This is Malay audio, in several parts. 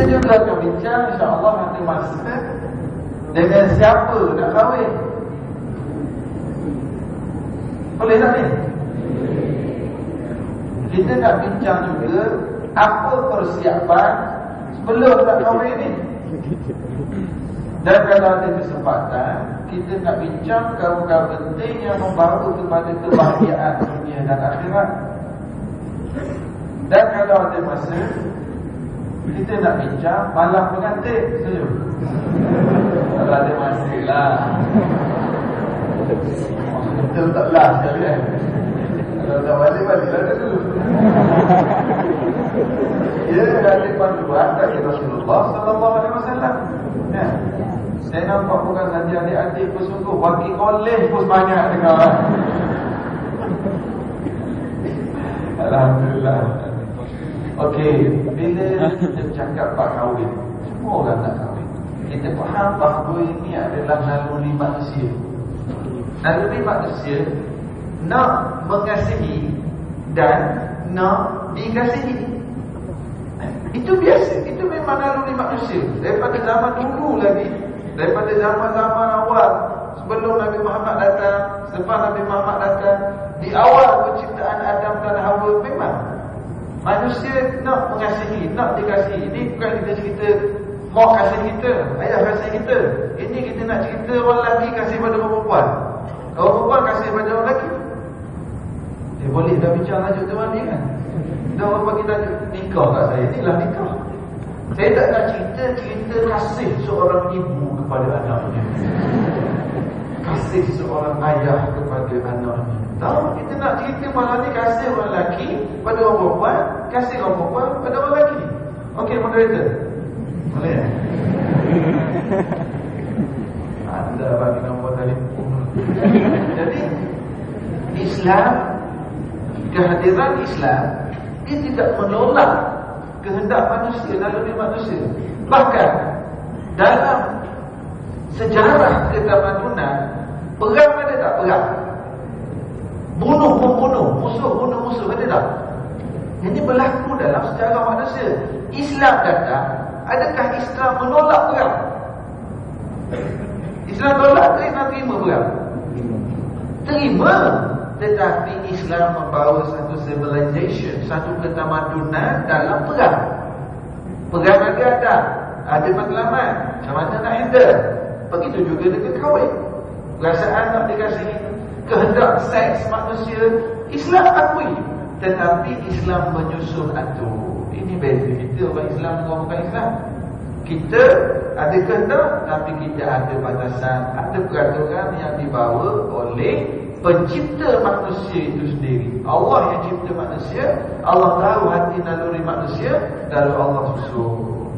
Kita juga akan bincang insya-Allah nanti masa dengan siapa nak kahwin. Boleh tak ni? Kita nak bincang juga apa persiapan sebelum nak kahwin ni. Dan kalau ada kesempatan, kita nak bincang perkara penting yang membawa kepada kebahagiaan dunia dan akhirat. Dan kalau ada masa, kita nak bincang malam pengantin. Setuju? Kalau ada masa lah. Betul tak lah sekali kan? Kalau tak balik-balik lah dulu. Ya, ada panduan dari Rasulullah SAW. Ya. Saya nampak bukan saja adik-adik pun sungguh, wakil kolej pun banyak dengar. Alhamdulillah. Okey, bila kita cakap bab kahwin, semua orang nak kahwin. Kita faham bahawa ini adalah naluri manusia. Naluri manusia nak mengasihi dan nak dikasihi. Itu biasa, itu memang naluri manusia. Daripada zaman dulu lagi, daripada zaman-zaman awal, sebelum Nabi Muhammad datang, selepas Nabi Muhammad datang, di awal penciptaan Adam dan Hawa, memang manusia nak mengasihi, nak dikasihi. Ini bukan kita cerita mak kasih kita, ayah kasih kita. Ini kita nak cerita orang lelaki kasih pada orang perempuan, orang perempuan kasih pada orang lelaki. Boleh dah bincang lanjut teman ni kan. Dah orang bagi tajuk nikah kat saya. Inilah nikah. Saya tak nak cerita kasih seorang ibu kepada anaknya, kasih seorang ayah kepada anaknya. Tahu, kita nak cerita malam ni kasih orang lelaki pada orang perempuan, kasih orang perempuan pada orang lelaki. Okey, moderator. Boleh ya? Anda bagi nombor telefon. Jadi Islam, kehadiran Islam, dia tidak menolak kehendak manusia, naluri manusia. Bahkan dalam sejarah ketamadunan, perang ada tak perang? Bunuh-membunuh, musuh bunuh musuh, ada tak? Ini berlaku dalam sejarah manusia. Islam datang, adakah Islam menolak perang? Islam tolak ke Islam terima perang? Terima. Tetapi Islam membawa satu civilization, satu ketamadunan dalam perang. Perang ada matlamat, macam mana nak handle. Begitu juga dengan kahwin. Perasaan nak dikasihi, kehendak seks manusia, Islam akui. Tetapi Islam menyusun atur. Ini beza kita orang Islam dengan orang bukan Islam. Kita ada kehendak, tapi kita ada batasan, ada peraturan yang dibawa oleh pencipta manusia itu sendiri. Allah yang cipta manusia, Allah tahu hati naluri manusia, lalu Allah susun.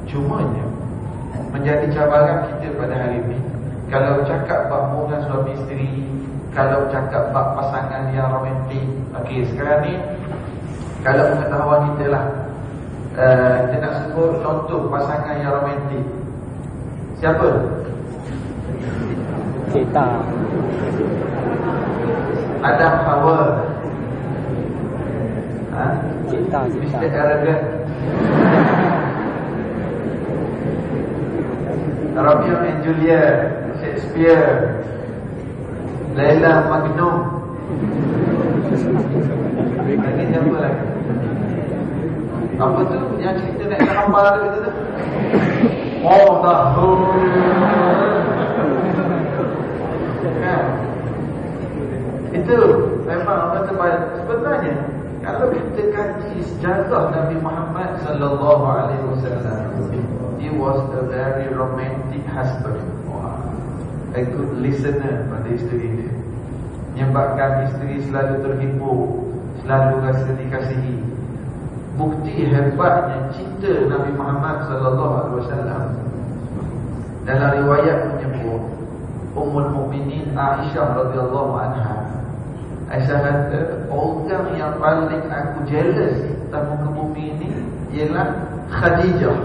Cumanya menjadi cabaran kita pada hari ini, kalau cakap bab hubungan suami isteri, kalau cakap bab pasangan yang romantik. Okey, sekarang ni kalau pengetahuan kita lah, kita nak sebut contoh pasangan yang romantik. Siapa? Kita Adam Hawa. Kita Mr. Arrogant. Romeo and Juliet, Shakespeare, Laila Magnum. Lagi siapa lagi? Apa tu yang cerita naik kapal tu? Oh, tahu. Kan? Itu memang orang terbaik. Sebenarnya kalau kita kaji sejarah Nabi Muhammad sallallahu alaihi wasallam, he was a very romantic husband. A good listener pada isteri dia, menyebabkan isteri selalu terhibur, selalu rasa dikasihi. Bukti hebatnya cinta Nabi Muhammad sallallahu alaihi wasallam. Dalam riwayat menyebut Ummul Mukminin Aisyah radhiyallahu anha, Aisyah kata, orang yang paling aku jealous atas muka bumi ini ialah Khadijah.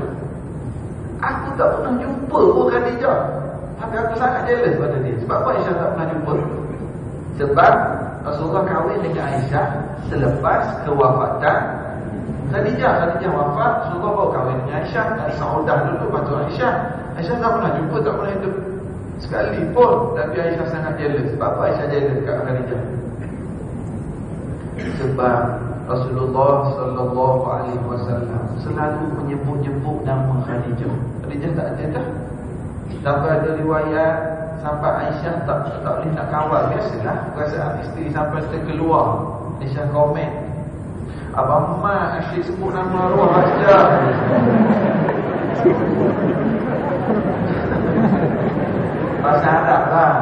Aku tak pernah jumpa pun Khadijah, tapi aku sangat jealous pada dia. Sebab apa Aisyah tak pernah jumpa? Sebab Rasulullah kahwin dengan Aisyah selepas kewafatan Khadijah wafat, Rasulullah bawa kahwin dengan Aisyah. Saudah dulu, lepas tu Aisyah. Aisyah tak pernah jumpa, tak pernah hidup sekali pun. Tapi Aisyah sangat jealous. Sebab apa Aisyah jealous kat Khadijah? Sebab Rasulullah sallallahu alaihi wasallam selalu menyebut-nyebut nama Khadijah. Khadijah tak ada dah. Sampai ada riwayat sampai Aisyah tak boleh nak kawal. Biasalah perasaan isteri sampai terkeluar. Aisyah komen, abang mak asyik sebut nama arwah Khadijah. Bahasa Arab lah.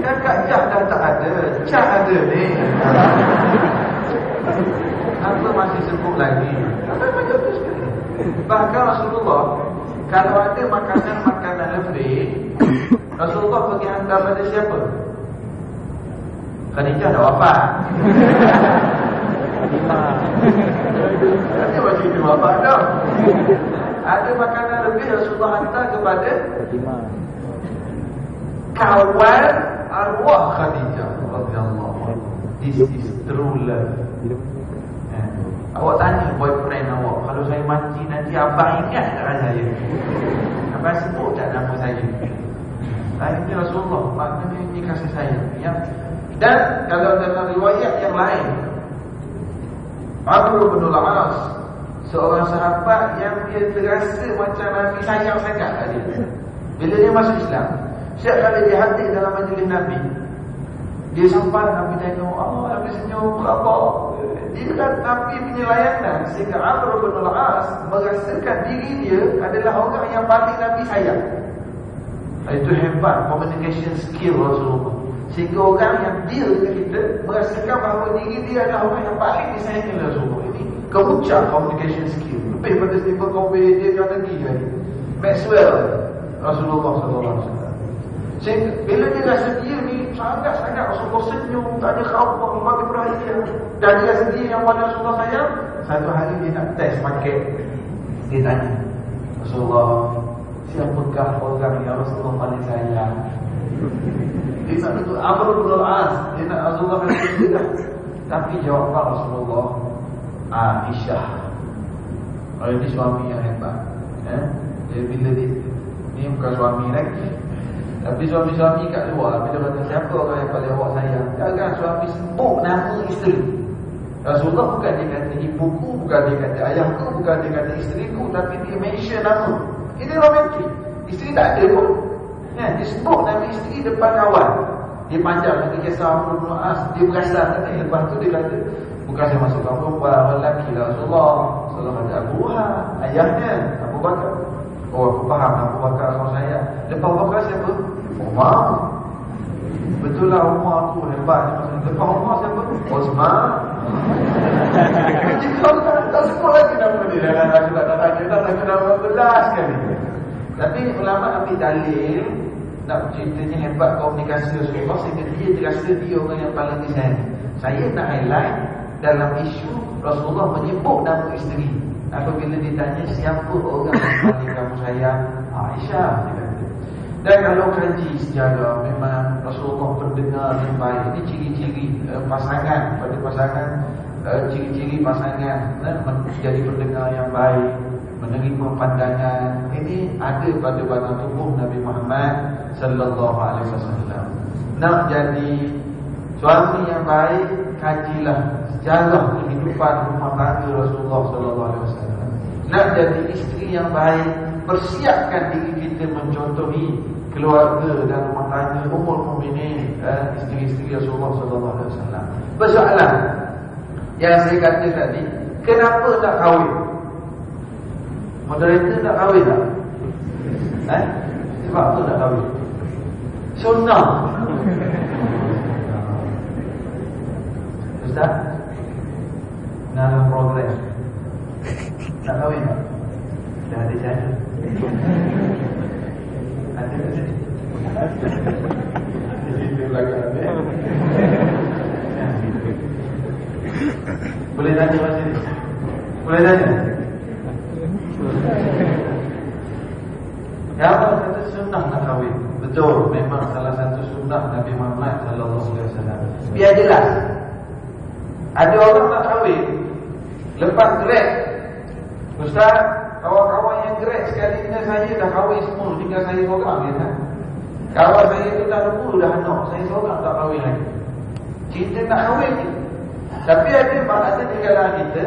Kakak Jah dah tak ada, Jah ada ni. Apa masih sebut lagi? Apa macam tu sekali? Bahkan Rasulullah kalau ada makanan lebih, Rasulullah pergi hantar pada siapa? Khadijah dah wafat. Ada masih dia wafat dah. Ada makanan lebih, Rasulullah hantar kepada kawan arwah Khadijah radhiyallahu anha. This is true love. Awak tanya boyfriend awak, kalau saya mati nanti abang ingat tak saya? Abang sebut tak nama saya? Ini Rasulullah, maknanya ini kasih sayang ya. Dan kalau dalam riwayat yang lain, Amr bin al-As, seorang sahabat yang dia terasa macam Nabi sayang sangat kat dia. Bila dia masuk Islam, setiap kali dia hadir dalam majlis Nabi, dia sampai Nabi tengok, Nabi senyum, khabar. Dia kan Nabi punya layanan, sehingga Amr bin al-As merasakan diri dia adalah orang yang paling Nabi sayang. Itu hebat communication skill Rasulullah. Sehingga orang yang deal dengan kita merasakan bahawa diri dia adalah orang yang paling disayangi oleh Rasulullah. Ini kemuncak communication skill. Lebih pada Stephen Covey, dia yang lagi lagi. Maxwell, Rasulullah SAW. Sehingga bila dia rasa dia ni sangat-sangat Rasulullah senyum, tak ada khabar, bagi perhatian, dan dia sendiri yang paling Rasulullah sayang. Satu hari dia nak test paket. Dia tanya, Rasulullah, siapakah orang yang Rasulullah paling sayang? Dia nak betul Amr bin al-As, dia nak Rasulullah kata dah. Tapi jawab Rasulullah, Aisyah. Ini suami yang hebat. Jadi bila dia, ni bukan suami lagi, tapi suami-suami kat luar, bila kata siapa orang yang paling awak sayang, jangan suami sebut nama isteri. Rasulullah bukan dia kata ibuku, bukan dia kata ayahku, bukan dia kata isteriku, tapi dia mention nama. Ini romantik. Isteri tak ada pun. Dia sebut nama isteri depan kawan. Dia panjang lagi kisah Amr bin al-As. Dia perasan tadi. Lepas tu dia kata, bukan saya masuk kamu perempuan, lelaki lah Rasulullah. Rasulullah kata Abu Bakar, ayahnya Abu Bakar. Oh, aku faham Abu Bakar sama saya. Lepas Abu Bakar siapa? Umar. Betul lah Umar tu hebat. Lepas Umar siapa? Osman. Jika tak sebut lagi nama dia. Tak nak nama belas sekali. Tapi ulama ambil dalil, nak ceritanya hebat komunikasi Rasulullah, sehingga dia terasa dia orang yang paling disayang. Saya nak highlight dalam isu Rasulullah menyebut nama isteri. Apabila ditanya siapa orang yang paling kamu sayang, Aisyah, dia kata. Dan kalau kaji sejarah, memang Rasulullah pendengar yang baik. Ini ciri-ciri pasangan, pada pasangan, ciri-ciri pasangan menjadi pendengar yang baik, menerima pandangan. Ini ada pada batang tubuh Nabi Muhammad sallallahu alaihi wasallam. Nak jadi suami yang baik, kajilah sejarah kehidupan rumah tangga Rasulullah sallallahu alaihi wasallam. Nak jadi isteri yang baik, persiapkan diri kita mencontohi keluarga dan rumah tangga ummul mukminin, isteri-isteri Rasulullah sallallahu alaihi wasallam. Persoalan yang saya kata tadi, kenapa tak kahwin? Moderator nak kahwin tak? Sebab apa nak kahwin? Sunnah. Ustaz, dalam program nak kahwin tak? Dah ada cara. Ada tak jadi? Itu belakang ada. Boleh tanya macam ni? Boleh tanya? Ya, apa kata sunnah nak kahwin? Betul, memang salah satu sunnah Nabi Muhammad sallallahu alaihi wasallam. Biar jelas. Ada orang nak kahwin, lepas grad, Ustaz, kawan-kawan yang grad sekali dengan saya dah kahwin semua, tinggal saya seorang je kan. Kawan saya tu dah lupa dah anak, saya seorang tak kahwin lagi. Kita nak kahwin ni. Tapi ada di kalangan kita,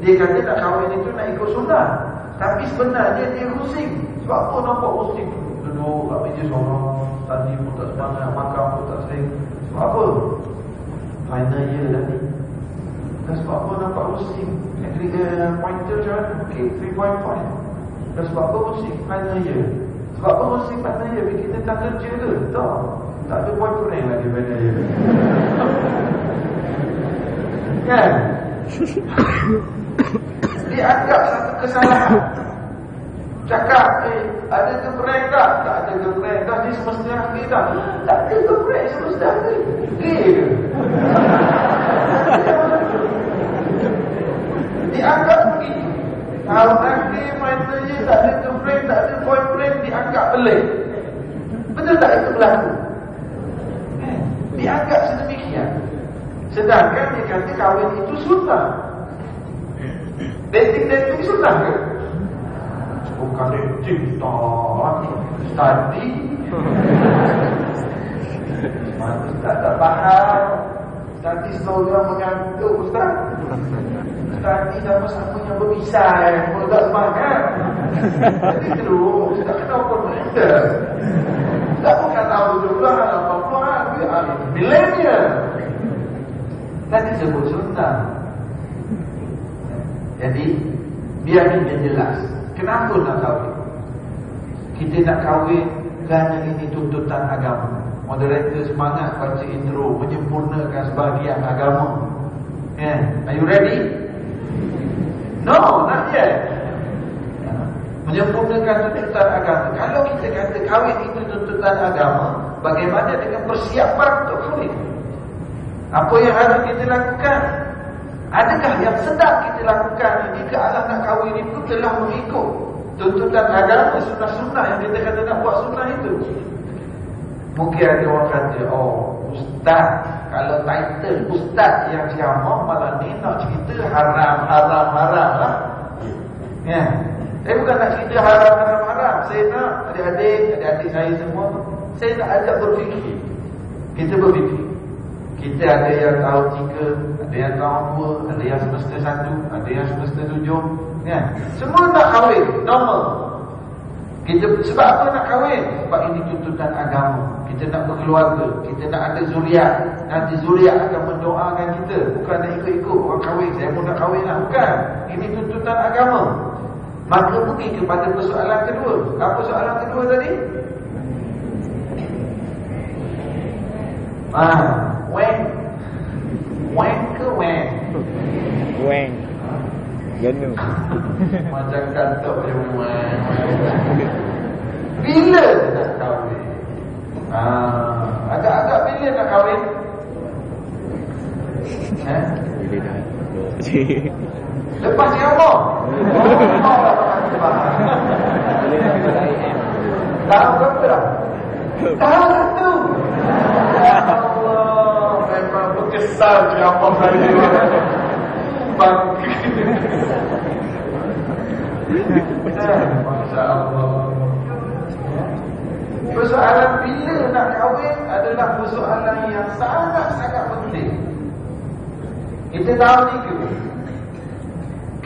dia kata nak kahwin itu nak ikut sunnah. Tapi sebenarnya dia pusing. Sebab apa nampak pusing? Duduk kat meja seorang, tadi pun tak semangat, makan pun tak sering. Sebab apa? Final year dah ni. Dan sebab apa nampak pusing? Pointer macam mana? Okay, 3.5. Dan sebab apa pusing? Final year. Sebab apa pusing final year? Kita tak kerja ke? Tak ada boyfriend lagi final year. Kan? Dia anggap satu kesalahan. Cakap, ada girlfriend tak? Tak ada girlfriend. Dah dia semestinya gay tak? Tak ada girlfriend semestinya gay. Gay ke? Dianggap begitu. Kalau nanti finalnya tak ada girlfriend, tak ada boyfriend, dianggap pelik. Betul tak itu berlaku? Dianggap sedemikian. Sedangkan dia kata kahwin itu sunnah. Dating sunnah ke? Bukan dating tadi. Tak faham. Tadi story orang mengantuk Ustaz. Tadi sama-sama yang berpisah, pun tak semangat. Jadi terus tak kenapa benda. Tak bukan tahu juga apa-apa. Millennial. Tadi sebut sunnah. Jadi biar kita jelas kenapa nak kahwin. Kita nak kahwin kerana ini tuntutan agama. Moderator semangat baca intro, menyempurnakan sebahagian agama. Are you ready? No, not yet. Menyempurnakan tuntutan agama. Kalau kita kata kahwin itu tuntutan agama, bagaimana dengan persiapan untuk kahwin? Apa yang harus kita lakukan? Adakah yang sedang kita lakukan ini ke arah nak kahwin itu telah mengikut tuntutan agama, sunnah-sunnah yang kita kata nak buat sunnah itu? Mungkin ada orang kata, Ustaz, kalau title Ustaz yang ceramah malah ni nak cerita haram lah. Ya. Saya bukan nak cerita haram. Saya nak adik-adik saya semua, saya nak ajak berfikir. Kita berfikir. Kita ada yang tahun 3, ada yang tahun 2, ada yang semester 1, ada yang semester 7. Ya. Semua nak kahwin, normal. Kita sebab apa nak kahwin? Sebab ini tuntutan agama. Kita nak berkeluarga, kita nak ada zuriat. Nanti zuriat akan mendoakan kita. Bukan nak ikut-ikut orang kahwin, saya pun nak kahwin lah. Bukan. Ini tuntutan agama. Maka pergi kepada persoalan kedua. Apa soalan kedua tadi? When ke when? When. Ganu. Macam kantor yang when. Bila nak kahwin? Agak-agak bila nak kahwin? Bila dah. Lepas siapa? Tahu berapa dah? Tahu satu. Ya Allah, memang berkesan siapa saya. Bangkit. Masya Allah. Persoalan bila nak kahwin adalah persoalan yang sangat-sangat penting. Kita tahu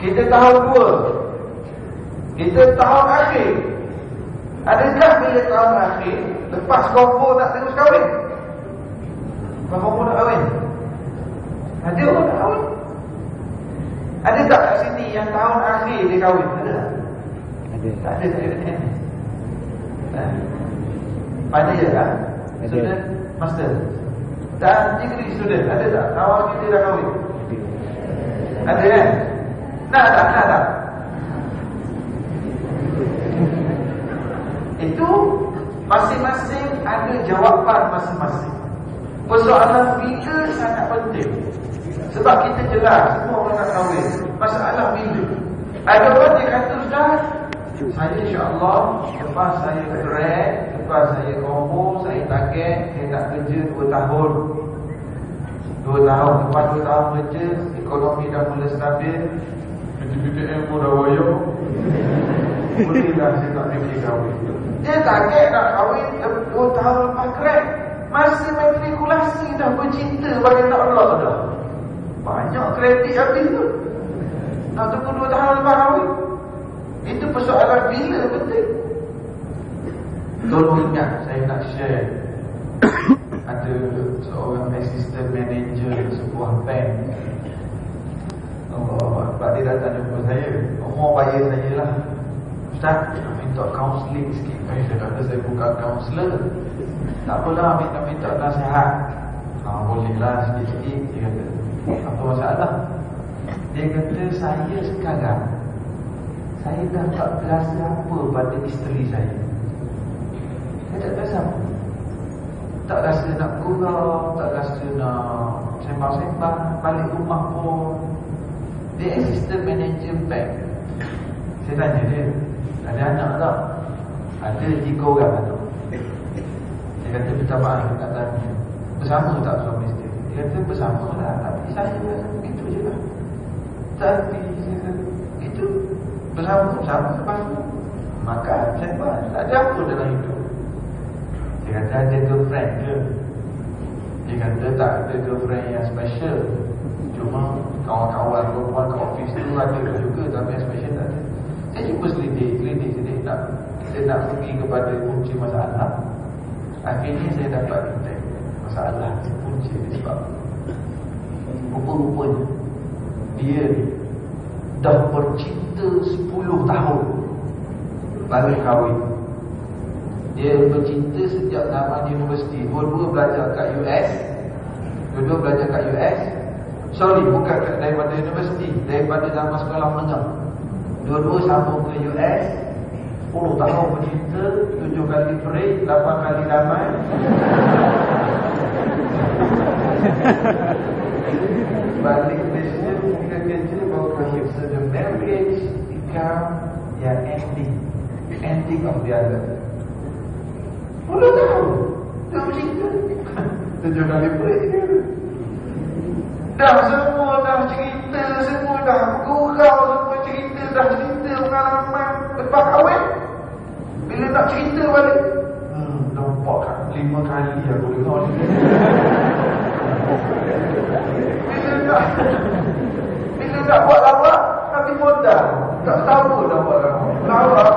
3, kita tahu 2, kita tahu akhir. Adakah bila tahun akhir lepas kompo nak terus kahwin? Lepas kompo nak kahwin? Ada orang nak kahwin? Ada tak kat sini yang tahun akhir dia kahwin? Ada tak? Ada. Tak ada. Pada je tak? Student, master dan degree student, ada tak? Tahun akhir dia dah kahwin? Ada kan? Nak tak? Itu masing-masing ada jawapan masing-masing. Persoalan bila sangat penting. Sebab kita jelas semua orang nak kahwin. Masalah bila. Ada orang dia kata, Ustaz, saya insya-Allah lepas saya grad, lepas saya combo, saya target saya nak kerja 2 tahun. 2 tahun, lepas 2 tahun kerja, ekonomi dah mula stabil, BBM pun dah royok, bolehlah saya tak fikir kahwin. Dia target nak kahwin 2 tahun lepas crack, masih matrikulasi dah bercinta bagi nak Allah dah. Banyak kredit habis tu. Nak tunggu 2 tahun lepas kahwin. Itu persoalan bila penting. Tolong ingat, saya nak share. Ada seorang assistant manager sebuah bank. Sebab dia datang jumpa saya, umur bayar saya lah, Ustaz, nak minta counselling sikit. Saya kata saya bukan counselor. Tak apalah, minta nasihat. Boleh lah sikit-sikit. Dia kata, apa masalah? Dia kata, saya sekarang saya dah tak terasa apa pada isteri saya. Saya tak terasa apa. Tak rasa nak gurau, tak rasa nak sembang-sembang, balik rumah pun. Dia assistant manager bank. Saya tanya dia, ada anak tak? Ada 3 orang anak. Dia kata, minta maaf, tak tanya, bersama tak suami isteri? Dia kata, bersama lah, tapi saya begitu je lah. Tapi saya kata, itu bersama lepas tu makan, sembang, tak ada apa dalam hidup. Dia kata, ada girlfriend ke? Dia kata, tak ada girlfriend yang special. Cuma kawan-kawan perempuan kat office tu ada juga, tapi yang special tak ada. Saya cuba selidik kita nak pergi kepada kunci masalah. Akhirnya saya dapat detect masalah kunci dia sebab rupa-rupanya dia dah bercinta 10 tahun baru kahwin. Dia bercinta sejak zaman universiti. Dua-dua belajar kat US. Sorry, bukan daripada universiti, daripada zaman sekolah menengah. Dua-dua sambung ke US. 10 tahun bercinta, 7 kali break, 8 kali damai. Balik Malaysia, kita kerja, baru kahwin. So the marriage become yang ending of the other. 10 tahun dah bercinta, 7 kali break. Dah semua dah cerita, semua dah gurau, semua cerita, dah cerita pengalaman lepas kahwin. Bila nak cerita balik, nampak kan 5 kali aku dengar ni. Bila nak buat lawak, tapi modal tak tahu dah buat lawak. Lawak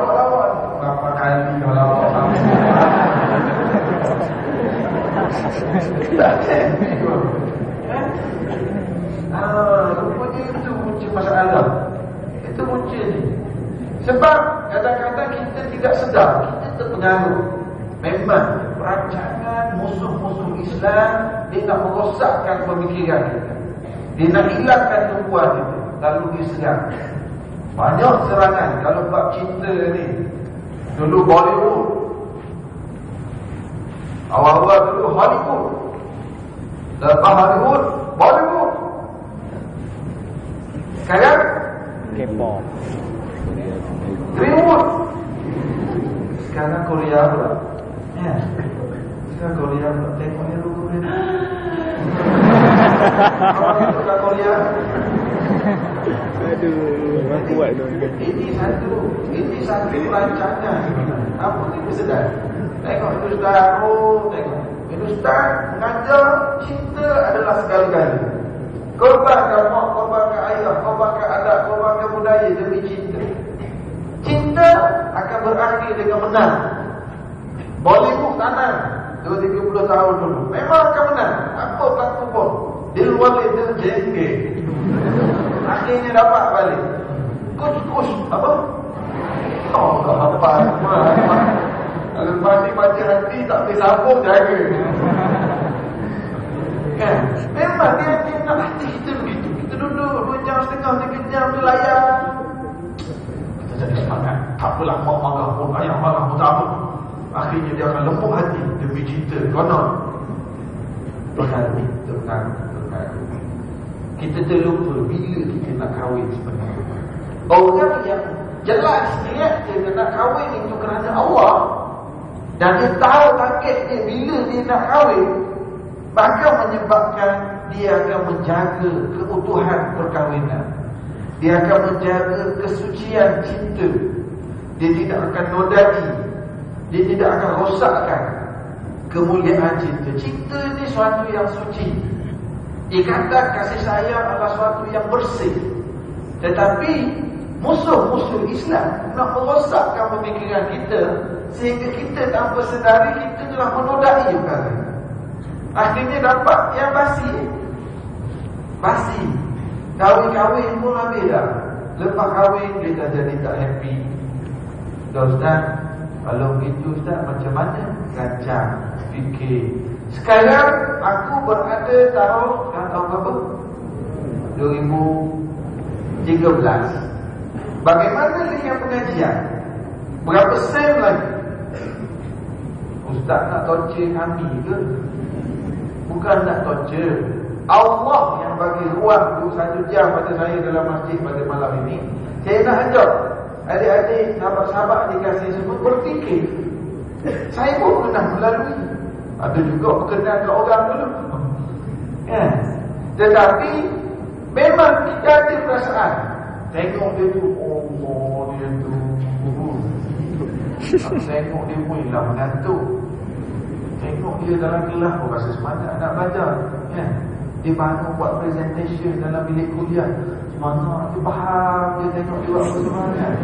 berapa kali kau lawak sama. Tak ada. Rupanya itu punca masalah. Itu punca ni. Sebab kadang-kadang kita tidak sedar, kita terpengaruh. Memang perancangan musuh-musuh Islam, dia nak merosakkan pemikiran kita. Dia nak hilangkan tumpuan kita, lalu dia serang. Banyak serangan kalau bab cinta ni. Dulu Bollywood, awal-awal dulu Hollywood, lepas Hollywood, Bollywood. Sekarang K-pop, Hollywood. Sekarang Korea pula. Ya. Sekarang Korea pula. Tengok ni dulu Korea. Orang suka Korea. aduh, orang kuat tu. Ini satu rancangan. Apa ni kesedar? Tengok itu Ustaz, tengok. Itu Ustaz mengajar cinta adalah segala-galanya. Korbankan mak, korbankan ayah, korbankan adat, korbankan budaya demi cinta. Cinta akan berakhir dengan menang. Bollywood tanam 2-30 tahun dulu memang akan menang. Apa berlaku pun, Dilwale Dil Jenge akhirnya dapat balik. Kus apa? Apa? Kalau baca hati tak boleh sambung jaga. Kan? Memang dia nak hati kita begitu. Kita duduk 2 jam setengah, 3 jam dia layan. Kita jadi semangat. Tak apalah, mak marah pun, ayah marah pun tak apa. Akhirnya dia akan lembut hati demi cinta. Konon berkali. Kita terlupa bila kita nak kahwin sebenarnya. Orang yang jelas niat dia nak kahwin itu kerana Allah, dan dia tahu target dia bila dia nak kahwin, bahkan menyebabkan dia akan menjaga keutuhan perkahwinan. Dia akan menjaga kesucian cinta. Dia tidak akan nodai. Dia tidak akan rosakkan kemuliaan cinta. Cinta ini suatu yang suci. Ikatan kasih sayang adalah suatu yang bersih. Tetapi musuh-musuh Islam nak merosakkan pemikiran kita, sehingga kita tanpa sedari kita telah menodai perkara. Akhirnya dapat yang basi. Basi. Kahwin-kahwin pun habis dah. Lepas kahwin dia dah jadi tak happy. Ustaz, kalau begitu Ustaz macam mana? Rancang, fikir. Sekarang aku berada tahun berapa? 2013. Bagaimana dengan pengajian? Berapa sen lagi? Ustaz nak torture kami ke? Bukan nak torture. Allah yang bagi ruang 21 jam pada saya dalam masjid pada malam ini. Saya nak ajak adik-adik, sahabat-sahabat dikasih semua berfikir. Saya pun pernah melalui. Ada juga berkenal ke orang dulu. Ya. Tetapi memang kita ada perasaan. Tengok dia tu, Allah dia tu. Tengok dia pun hilang mengantuk. Tengok dia dalam kelas pun rasa semangat nak belajar. Ya. Dia baru buat presentation dalam bilik kuliah. Mana dia faham, dia tengok dia buat semangat.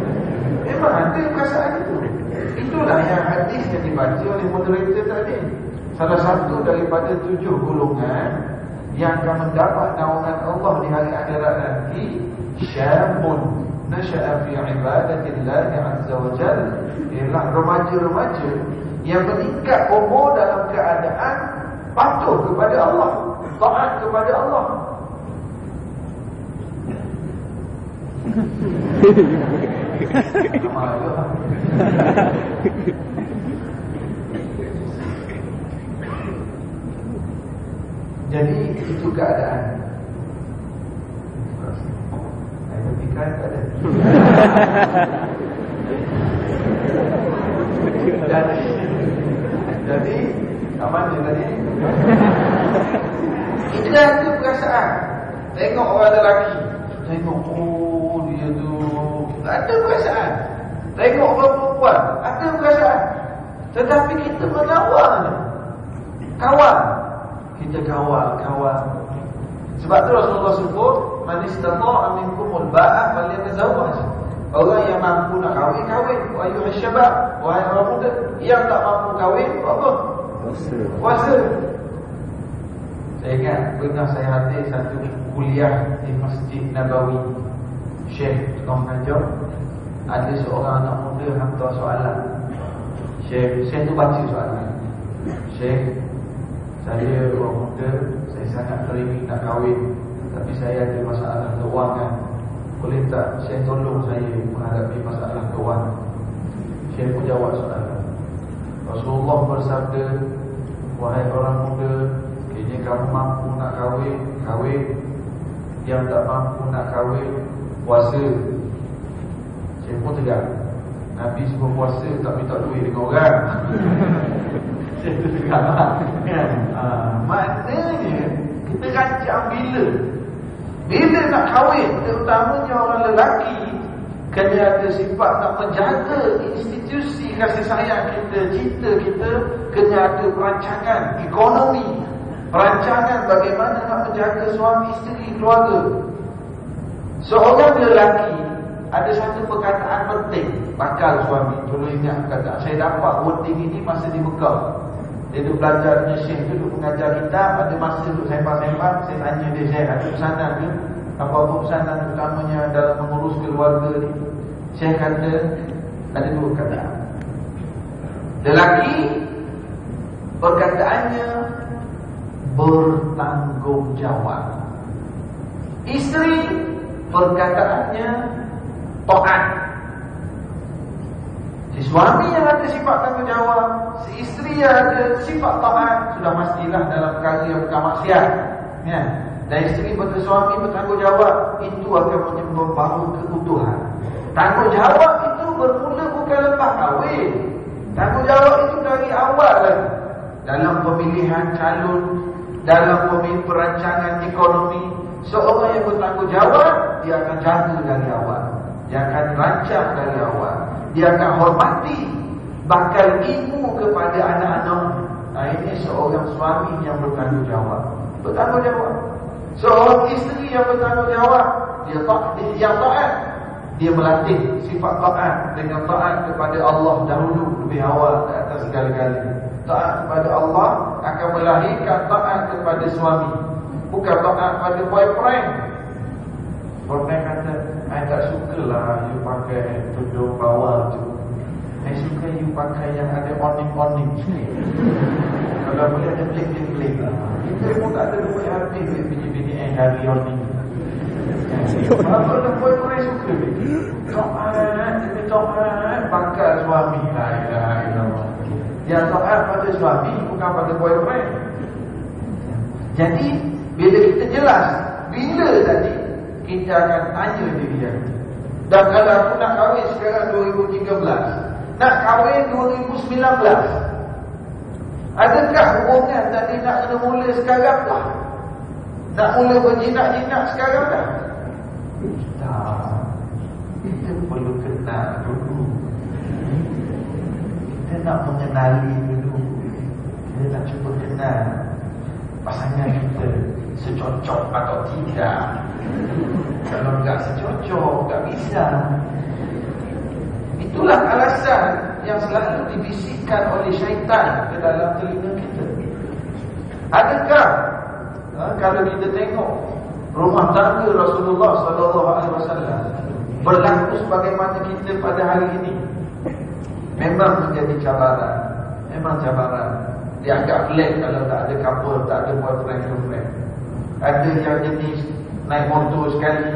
Memang ada perasaan itu. Itulah yang hadis yang dibaca oleh moderator tadi. Salah satu daripada 7 golongan yang akan mendapat naungan Allah di hari akhirat nanti, syabun nasha'a fi ibadatillahi azza wa jalla, ialah remaja-remaja yang meningkat umur dalam keadaan patuh kepada Allah, taat kepada Allah. Jadi itu keadaan. Saya fikir tak ada. Jadi apa dia tadi? Kita ada perasaan. Tengok orang lelaki, tengok dia tu ada perasaan. Tengok orang perempuan, ada perasaan. Tetapi kita mengawal. Kawan. Kita kawal. Sebab tu Rasulullah sebut, man istata'a minkumul ba'ah falyatazawwaj. Orang yang mampu nak kahwin, wahai syabab, wahai orang muda. Yang tak mampu kahwin, apa? Puasa. Saya ingat pernah saya hadir satu kuliah di Masjid Nabawi. Syekh tukang mengajar, ada seorang anak muda hantar soalan. Syekh tu baca soalan. Syekh, saya orang muda, saya sangat teringin nak kahwin, tapi saya ada masalah keuangan. Boleh tak Syekh tolong saya menghadapi masalah keuangan? Syekh pun jawab soalan. Rasulullah bersabda, wahai orang muda, kini kamu mampu nak kahwin, kahwin. Yang tak mampu nak kahwin, puasa. Syekh pun tegak. Nabi suruh puasa tak minta duit dengan orang. Syekh tu tegak kan? Maknanya kita rancang bila nak kahwin, terutamanya orang lelaki, kena ada sifat nak menjaga institusi kasih sayang kita, cinta kita. Kena ada perancangan ekonomi, perancangan bagaimana nak menjaga suami, isteri, keluarga. Seorang lelaki ada satu perkataan penting, bakal suami. Dulu ingat kata saya dapat wording ini masa di Mekah. Dia duduk belajar dengan Syekh tu, duduk mengajar kitab. Ada masa duduk sembang-sembang, saya tanya dia, Syekh ada pesanan ke? Apa-apa pesanan utamanya dalam mengurus keluarga ni? Syekh kata, ada 2 kata. Lelaki, perkataannya bertanggungjawab. Isteri, perkataannya taat. Si suami yang ada sifat tanggungjawab, si isteri yang ada sifat taat, sudah pastilah dalam perkara yang bukan maksiat. Ya. Dan isteri pada suami bertanggungjawab, itu akan membawa keutuhan. Tanggungjawab itu bermula bukan lepas kahwin. Tanggungjawab itu dari awal lagi. Dalam pemilihan calon dalam perancangan ekonomi. Seorang yang bertanggungjawab, dia akan jaga dari awal, dia akan rancang dari awal, dia akan hormati, bakal ilmu kepada anak-anak. Ini seorang suami yang bertanggungjawab. Seorang isteri yang bertanggungjawab, dia taat. Dia melatih sifat taat dengan taat kepada Allah dahulu, lebih awal di atas segala-galanya. Taat kepada Allah akan melahirkan taat kepada suami, bukan taat pada boyfriend. Boyfriend kata, "I tak sukalah you pakai tudung bawah tu. I suka you pakai yang ada oning-oning sikit. Kalau boleh ada bling-bling lah. Kita pun tak ada duit habis duit bini-bini hari oning. Apa boyfriend suka ni? Taat, bakal suami. La ilaha illallah. Yang taat pada suami, bukan pada boyfriend. Jadi bila kita jelas, bila tadi kita akan tanya diri dia. Dan kalau aku nak kahwin sekarang 2013, nak kahwin 2019, adakah hubungan tadi nak kena mula sekarang lah? Nak mula berjinak-jinak sekarang dah? Tak. Kita perlu kenal dulu. Kita nak mengenali dulu. Kita nak cuba kenal pasangan kita secocok atau tidak. Kalau enggak secocok, enggak bisa. Itulah alasan yang selalu dibisikkan oleh syaitan ke dalam telinga kita. Adakah kalau kita tengok rumah tangga Rasulullah SAW berlaku sebagaimana kita pada hari ini, memang menjadi cabaran. Memang cabaran. Dianggap flat kalau tak ada couple, tak ada boyfriend, girlfriend. Ada yang jenis naik motor sekali,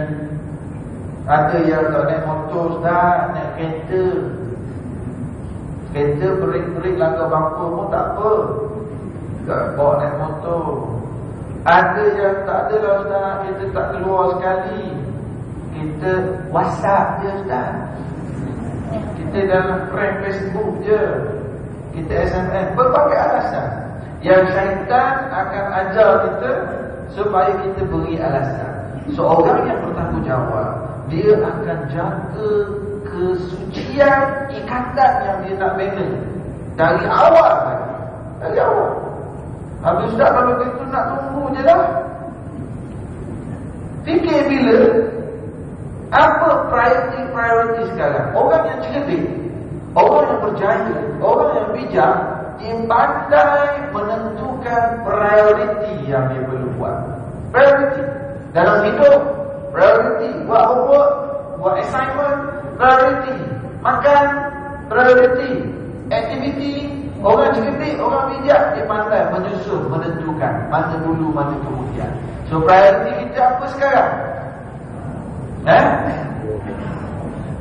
ada yang tak naik motor dah, naik kereta. Kereta berik-berik langgar bumper pun tak apa, tak bawa naik motor. Ada yang tak ada lah Ustaz, kita tak keluar sekali, kita WhatsApp je Ustaz, kita dalam friend Facebook je, kita SMS. Berbagai alasan yang syaitan akan ajar kita supaya kita beri alasan. Seorang yang bertanggungjawab, dia akan jaga kesucian ikatan yang dia nak bina dari awal lagi. Dari awal. Habis Ustaz, kalau begitu nak tunggu je lah. Fikir bila, apa priority sekarang? Orang yang cerdik, orang yang berjaya, orang yang bijak, dia pandai menentukan priority yang dia perlu buat. Priority dalam hidup, priority buat homework, buat assignment, priority makan, priority aktiviti. Orang cerdik, orang bijak, dia pandai menyusun, menentukan mana dulu, mana kemudian. So priority kita apa sekarang?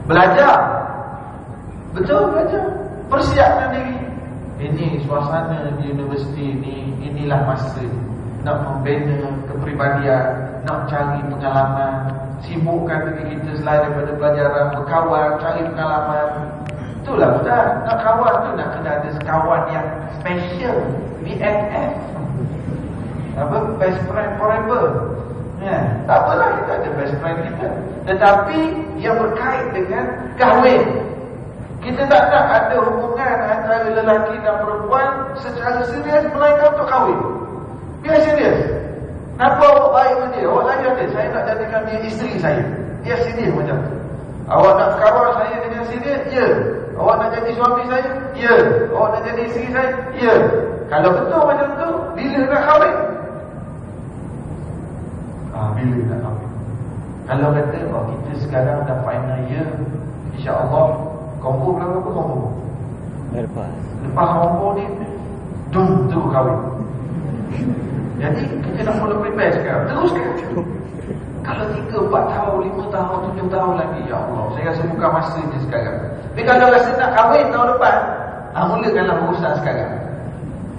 Belajar. Betul, belajar. Persiapkan diri. Ini suasana di universiti ni, inilah masa nak membina kepribadian, nak cari pengalaman, sibukkan diri kita selain daripada pelajaran, berkawan, cari pengalaman. Itulah Ustaz, nak kawan tu nak kena ada kawan yang special, BFF. Apa? Best friend forever. Tak apalah kita ada best friend kita, tetapi yang berkait dengan kahwin. Kita tak nak ada hubungan antara lelaki dan perempuan secara serius melainkan untuk kahwin. Biar serius. Kenapa awak baik dengan dia? Awak layan dia, saya nak jadikan dia isteri saya. Dia serius macam tu. Awak nak kawal saya dengan serius? Ya. Awak nak jadi suami saya? Ya. Awak nak jadi isteri saya? Ya. Kalau betul macam tu, bila nak kahwin? Bila nak kahwin? Kalau kata, kita sekarang dah final year, insya-Allah, kombo berapa pun kombo? Lepas kombo ni, dum tu kahwin. Jadi kita nak mula prepare sekarang. Teruskan. Kalau 3, 4 tahun, 5 tahun, 7 tahun lagi, ya Allah, saya rasa bukan masa je sekarang. Tapi kalau rasa nak kahwin tahun depan, mulakanlah berusaha sekarang.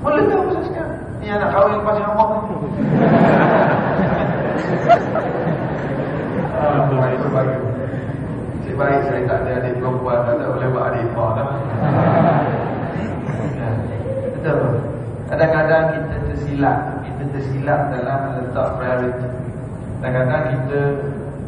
Mulakan berusaha sekarang. Ni anak kahwin lepas yang Allah. Itu bagus. Cik baik saya tak ada adik perempuan, tak boleh buat adik ipar dah. Betul. Kadang-kadang kita tersilap, kita tersilap dalam meletak priority. Kadang-kadang kita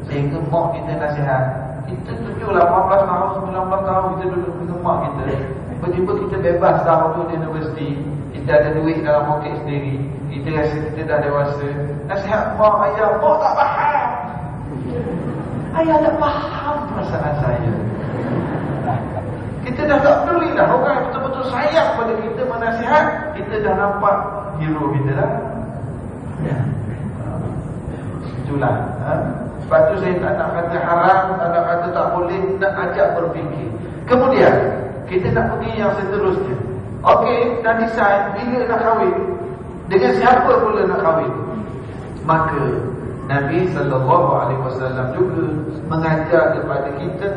sehingga mak kita nasihat, kita 17, 18 tahun, 19 tahun kita duduk dengan mak kita, tiba-tiba kita bebas dah waktu di universiti, kita ada duit dalam poket sendiri, kita rasa kita dah dewasa. Nasihat mak, ayah, mak tak faham. Ayah tak faham perasaan saya. Kita dah tak peduli dah. Orang yang betul-betul sayang pada kita menasihat, kita dah nampak hero kita dah. Ya. Itulah. Sebab tu saya tak nak kata haram, tak nak kata tak boleh, nak ajak berfikir. Kemudian kita nak pergi yang seterusnya. Okey, dah decide bila nak kahwin, dengan siapa pula nak kahwin. Maka Nabi SAW juga mengajar kepada kita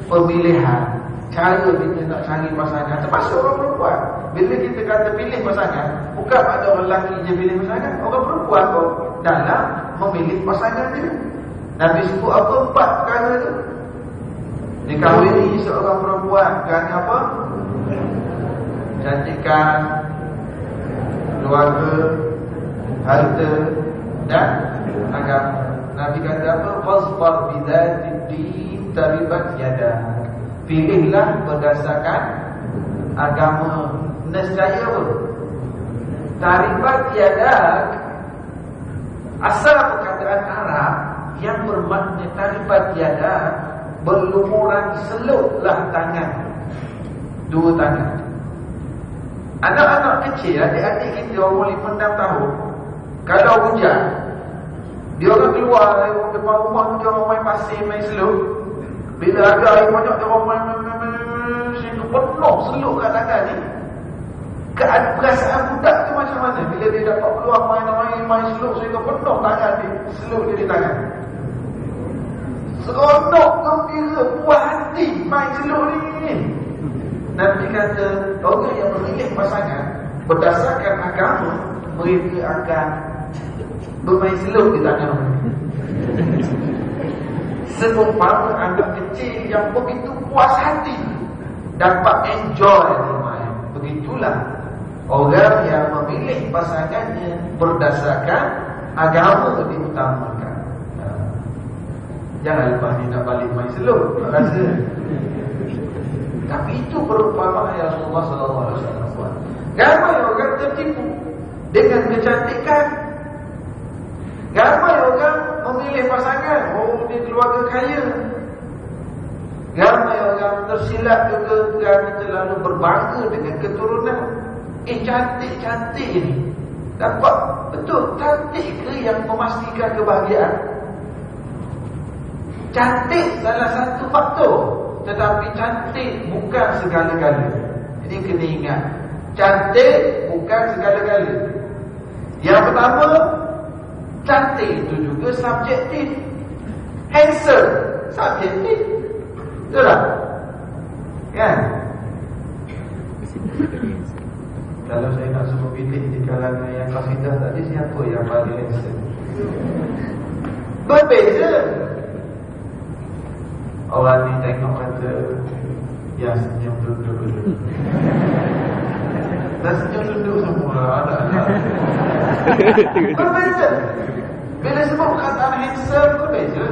pemilihan, cara kita nak cari pasangan, termasuk orang perempuan. Bila kita kata pilih pasangan, bukan pada orang lelaki je pilih pasangan, orang perempuan pun dalam memilih pasangan dia. Nabi sebut apa? 4 perkara tu. Dikahwini seorang perempuan kerana apa? Cantikan, keluarga, harta dan agama. Nabi kata apa? Fasfar bidzatid din taribat yadak. Pilihlah berdasarkan agama, nescaya pun taribat yadak. Asal perkataan Arab yang bermakna taribat yadak, berlumuran selutlah tangan, 2 tangan. Anak-anak kecil, adik-adik kita umur 5-6 tahun, kalau hujan, dia orang keluar depan rumah tu, dia orang main pasir, main selut. Bila ada air banyak, dia orang main situ penuh selut kat tangan ni. Perasaan budak tu macam mana bila dia dapat keluar main selut sehingga penuh tangan dia, selut dia di tangan. Seronok, gembira, puas hati main selut ni. Nabi kata orang yang memilih pasangan berdasarkan agama, mereka akan bermain selut di tangan mereka. Seumpama anak kecil yang begitu puas hati dapat enjoy bermain. Begitulah orang yang memilih pasangannya berdasarkan agama diutamakan. Jangan lepas ni nak balik main selut, rasa. Tapi itu perumpamaan yang Rasulullah SAW buat. Ramai orang tertipu dengan kecantikan. Ramai orang memilih pasangan, dia keluarga kaya. Ramai orang tersilap juga kerana terlalu berbangga dengan keturunan. Cantik-cantik ni, dapat betul cantik ke yang memastikan kebahagiaan? Cantik salah satu faktor, tetapi cantik bukan segala-gala. Jadi kena ingat, cantik bukan segala-gala. Yang pertama, cantik itu juga subjektif. Handsome, subjektif. Betul tak? Kan? Kalau saya nak suruh pilih di kalangan yang kasidah tadi, siapa yang paling handsome? Berbeza. Orang ni tengok kata, ya senyum duduk dulu. Dan senyum duduk semua anak-anak. Berbeza. Bila sebut perkataan handsome, berbeza.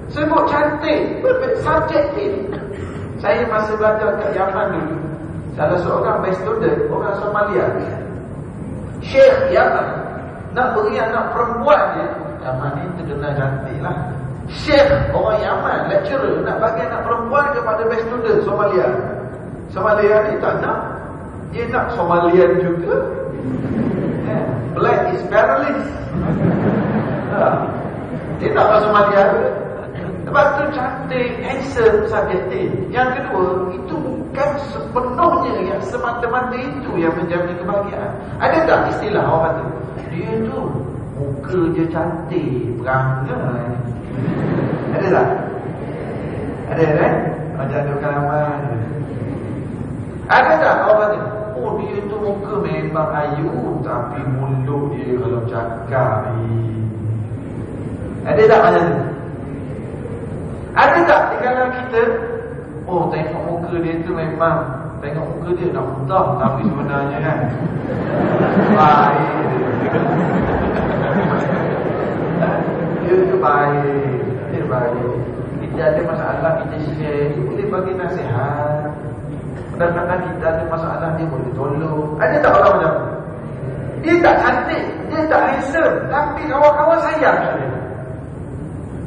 Sebut cantik, berbeza. Subjektif. Saya masa belajar kat Yaman dulu, salah seorang best student, orang Somalia, Syekh Yaman, nak beri anak perempuan dia. Yaman ni terkenal cantik lah. Syekh orang Yaman, lecturer, nak bagi anak perempuan kepada best student Somalia. Somalia ni tak nak, dia nak Somalian juga. Black is paralyzed. Dia tak nak Somalia juga. Sebab tu cantik, handsome, subjektif. Yang kedua, itu bukan sepenuhnya yang semata-mata itu yang menjamin kebahagiaan. Ada tak istilah orang tu? Dia tu muka je cantik, perangai. Ada tak? Ada kan? Macam tu kalaman. Ada tak orang tu? Oh, dia tu muka memang ayu, tapi mulut dia kalau cakap ni. Ada tak macam tu? Ada tak di kalangan kita? Oh, tengok muka dia tu memang Tengok muka dia nak muntah, tapi sebenarnya kan baik. Dia baik. Dia baik. Kita ada masalah, kita share. Dia boleh bagi nasihat. Kadang-kadang kita ada masalah, dia boleh tolong. Ada tak orang macam tu? Dia tak cantik, dia tak handsome, tapi kawan-kawan sayang dia.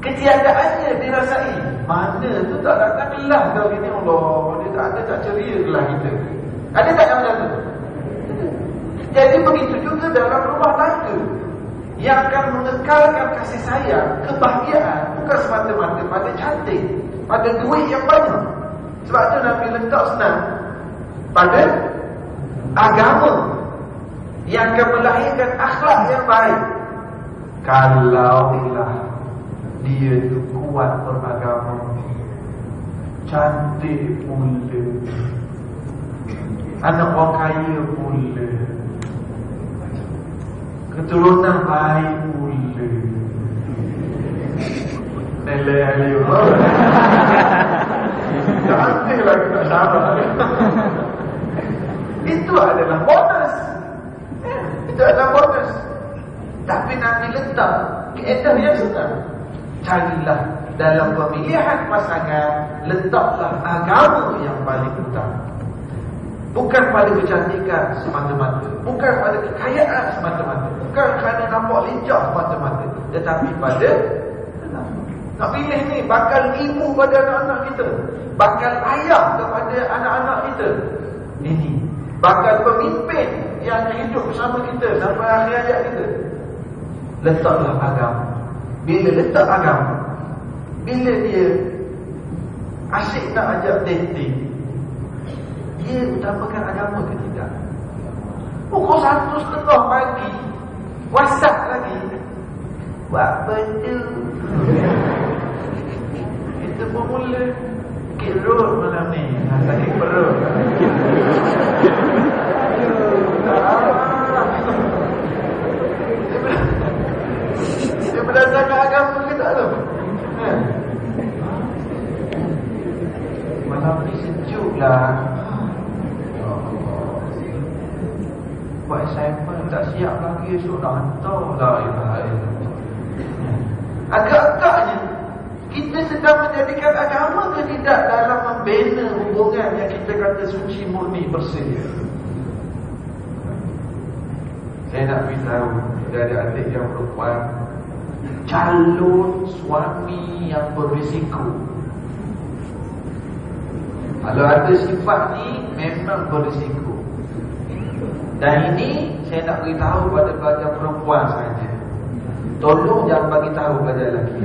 Ketiadaannya dirasai. Mana tu tak nak kelah kau ini, Allah. Dia tak ada, tak ceria kelah kita. Ada tak yang macam tu? Jadi begitu juga dalam rumah tangga. Yang akan mengekalkan kasih sayang, kebahagiaan, bukan semata-mata pada cantik, pada duit yang banyak. Sebab tu Nabi letak senang pada agama yang akan melahirkan akhlak yang baik. Kalaulah dia tu kuat beragama, cantik pula, anak orang kaya pula, keturunan baik pula, nilai cantik lagi tak sabar. Itu adalah bonus. Itu adalah bonus. Tapi Nabi letak kaedah yang senang. Carilah dalam pemilihan pasangan, letaklah agama yang paling utama. Bukan pada kecantikan semata-mata, bukan pada kekayaan semata-mata, bukan kerana nampak lincah semata-mata, tetapi pada nak pilih ni bakal ibu pada anak-anak kita, bakal ayah kepada anak-anak kita, ini bakal pemimpin yang hidup bersama kita sampai akhir hayat kita. Letaklah agama. Bila letak agama, bila dia asyik nak ajak dating, dia utamakan agama ke tidak? Pukul 1:30 pagi WhatsApp lagi, buat benda. Kita pun mula kerut malam ni, sakit perut. Dia berdasarkan agama ke tak tu? Malam ni sejuk lah. Buat assignment tak siap lagi, esok nak hantar. La ilaha illallah. Agak-agaknya kita sedang menjadikan agama ke tidak dalam membina hubungan yang kita kata suci, murni, bersih. Saya nak beritahu dari adik yang perempuan, calon suami yang berisiko. Kalau ada sifat ni memang berisiko. Dan ini saya nak beritahu pada pelajar perempuan saja. Tolong jangan bagi tahu pelajar lelaki.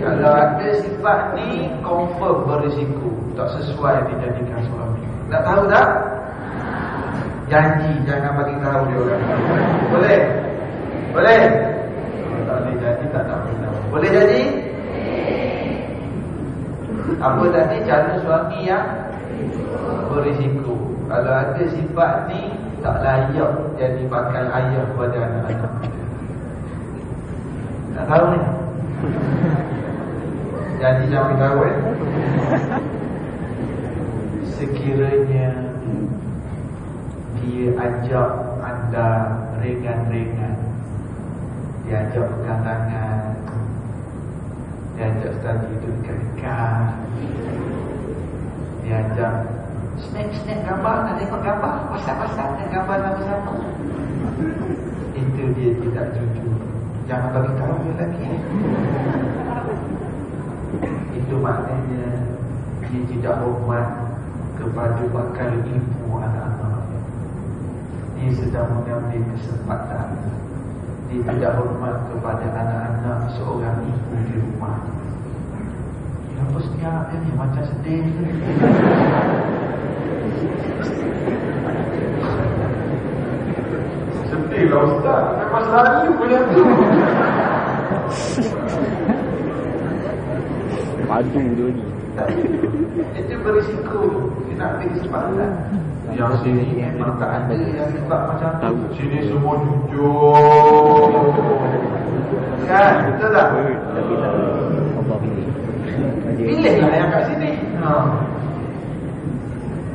Kalau ada sifat ni confirm berisiko, tak sesuai dijadikan suami. Nak tahu tak? Janji jangan bagi tahu dia orang. Boleh? Boleh? Tak boleh janji, tak nak beritahu. Boleh janji? Apa tadi? Calon suami yang berisiko. Kalau ada sifat ni tak layak jadi bakal ayah kepada anak-anak. Tak tahu ni? Janji jangan beritahu Sekiranya dia ajak anda ringan-ringan, dia ajak pegang tangan, dia ajak study duduk dekat-dekat, dia ajak snack-snack gambar, nak tengok gambar, pasal-pasal dan gambar sama-sama, itu dia tidak jujur. Jangan bagi tahu dia lagi. Itu maknanya dia tidak hormat kepada bakal ibu anak-anak. Dia sedang mengambil kesempatan. Dia tidak hormat kepada anak-anak seorang ibu di rumah. Kenapa setiap dia ni macam sedih? Sedih lah Ustaz. Memang selalu punya tu. Padu dia ni. Itu berisiko. Dia nak ambil kesempatan. Yang sini memang tak ada yang sebab macam tu. Sini semua jujur. Kan? Betul tak? Allah pilih. Pilihlah yang kat sini.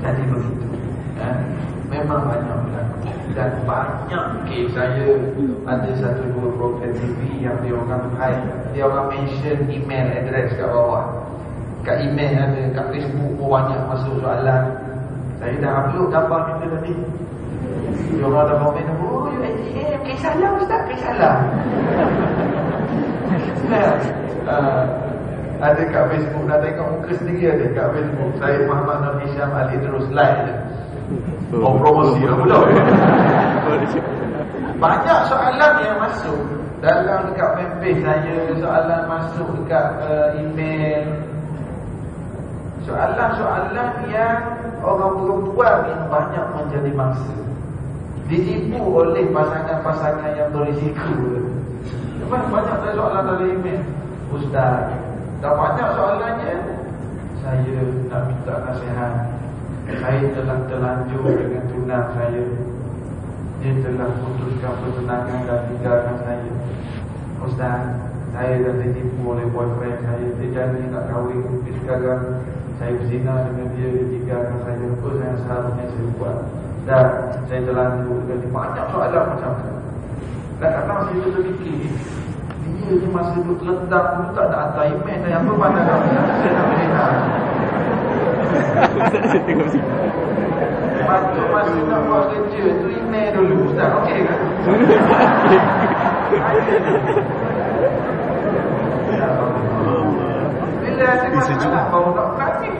Jadi begitu. Memang banyak berlaku. Dan banyak kes saya ada satu dua program TV yang dia orang mention email address kat bawah. Kat email ada, kat Facebook pun banyak masuk soalan. Saya dah upload gambar kita tadi. Dia orang dah komen, oh kisah lah Ustaz, kisah lah. Ada kat Facebook, dah tengok muka sendiri ada kat Facebook. Saya Muhammad Nur Hisham Ali terus live je. Oh, promosi lah pula. Banyak soalan yang masuk dalam dekat fanpage saya, soalan masuk dekat email. Soalan-soalan yang orang perempuan yang banyak menjadi mangsa, ditipu oleh pasangan-pasangan yang berisiko. Banyak soalan dalam email. Ustaz, dah banyak soalannya. Saya nak minta nasihat. Saya telah terlanjur dengan tunang saya. Dia telah putuskan pertunangan dan tinggalkan saya. Ustaz, saya dah ditipu oleh boyfriend saya. Dia janji nak kahwin, tapi sekarang saya berzina dengan dia, dia tinggalkan saya. Apa yang seharusnya saya buat? Dan saya terlanjur dengan banyak soalan macam tu. Kadang-kadang saya terfikir, dia ni masa duduk terletak pun tak ada hantar email. Saya apa pandangan saya nak berzina. Masa nak buat kerja tu email dulu Ustaz, okey kan? Bila ada masalah baru nak berani.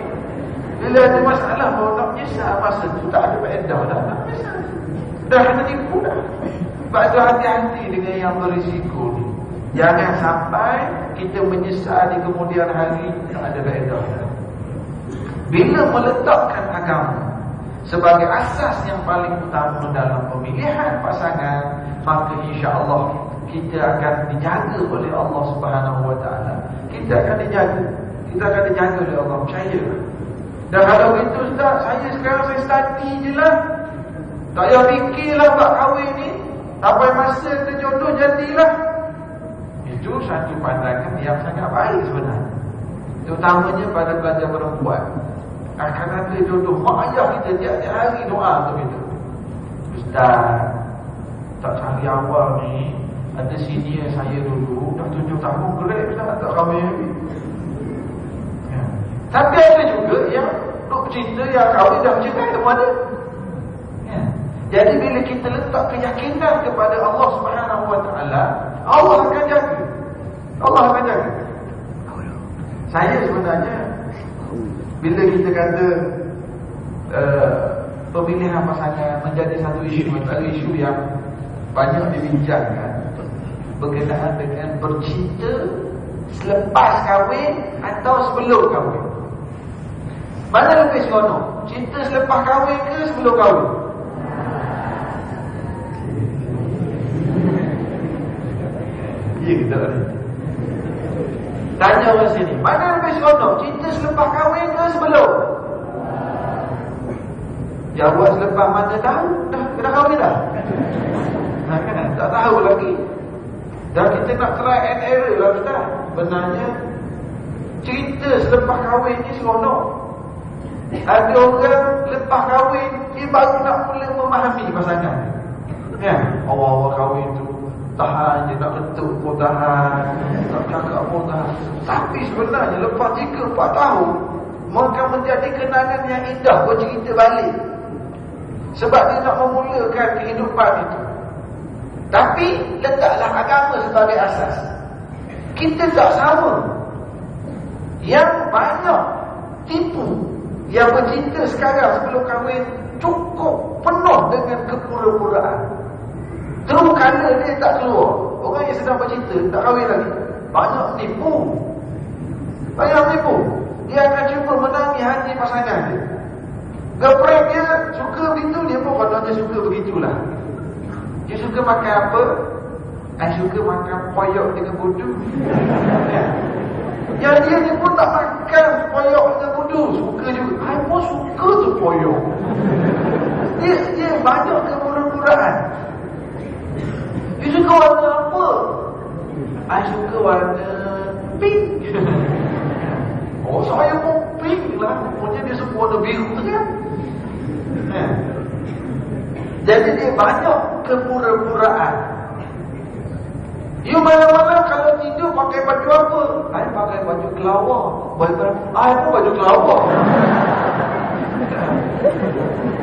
Bila ada masalah baru nak menyesal. Masa tu tak ada faedah dah nak menyesal. Dah tertipu dah. Sebab tu hati-hati dengan yang berisiko ni. Jangan sampai kita menyesal di kemudian hari tak ada faedah. Bila meletakkan agama sebagai asas yang paling utama dalam pemilihan pasangan, maka insya-Allah kita akan dijaga oleh Allah Subhanahu Wa Taala. Kita akan dijaga. Kita akan dijaga oleh Allah, percaya. Dan kalau itu Ustaz, saya sekarang saya study je lah. Tak payah fikirlah bab kahwin ni. Sampai masa terjodoh jadilah. Itu satu pandangan yang sangat baik sebenarnya. Terutamanya pada pelajar perempuan. Akan ada jodoh. Mak ayah kita tiap-tiap hari doa untuk itu. Ustaz, tak cari awal ni. Ada senior saya dulu dah 7 tahun grade Ustaz, tak kahwin lagi. Ya. Tapi ada juga yang duk cinta, yang kahwin dah bercerai tu ada. Ya. Jadi bila kita letak keyakinan kepada Allah Subhanahu Wa Taala, Allah akan jaga. Allah akan jaga. Saya sebenarnya bila kita kata pemilihan pasangan menjadi satu isu, antara isu yang banyak dibincangkan berkenaan dengan bercinta selepas kahwin atau sebelum kahwin. Mana lebih seronok? Cinta selepas kahwin ke sebelum kahwin? Ya kita ada. Tanya orang sini, mana lebih seronok? Cinta selepas kahwin ke sebelum? Jawab selepas mana tahu? Dah kahwin dah? Kan? Tak tahu lagi. Dan kita nak try and error lah Ustaz. Benarnya cerita selepas kahwin ni seronok. Ada orang lepas kahwin dia baru nak mula memahami pasangan. Ya, awal-awal kahwin tu tahan je, nak ketuk pun tahan, nak cakap pun tahan. Tapi sebenarnya lepas 3-4 tahun maka menjadi kenangan yang indah buat cerita balik. Sebab dia nak memulakan kehidupan itu. Tapi letaklah agama sebagai asas. Kita tak sama. Yang banyak tipu, yang bercinta sekarang sebelum kahwin cukup penuh dengan kepura-puraan. Terus kala dia tak keluar. Orang yang sedang bercinta tak kahwin lagi, banyak tipu. Banyak tipu. Dia akan cuba menangi hati pasangan dia. Girlfriend dia suka begitu, dia pun kononnya suka begitulah. Dia suka makan apa? Saya suka makan poyok dengan budu. Yang dia ni pun tak makan poyok dengan budu, suka juga. Saya pun suka tu poyok. Dia banyak kepura-puraan. Dia suka warna apa? Saya suka warna pink. Oh, saya mau pink lah. Maunya dia semua ada biru kan. Jadi dia banyak kepura-puraan. You mana-mana kalau tidur pakai baju apa? Saya pakai baju kelawar. Saya pun baju kelawar.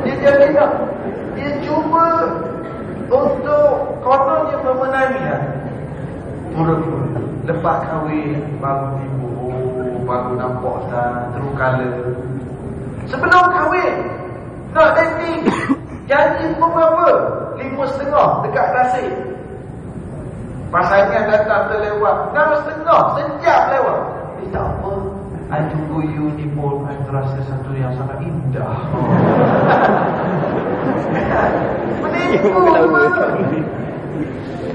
Dia jadi tak. Dia cuba untuk kononnya memenangi. Pura-pura. Lepas kahwin baru tipu, baru nampak dah true color. Sebelum kahwin nak dating, janji berapa? 5.5 dekat tasik. Pasangan datang terlewat 6.5, sejam lewat. Tak apa, I tunggu you ni pun I terasa satu yang sangat indah. Menipu mana?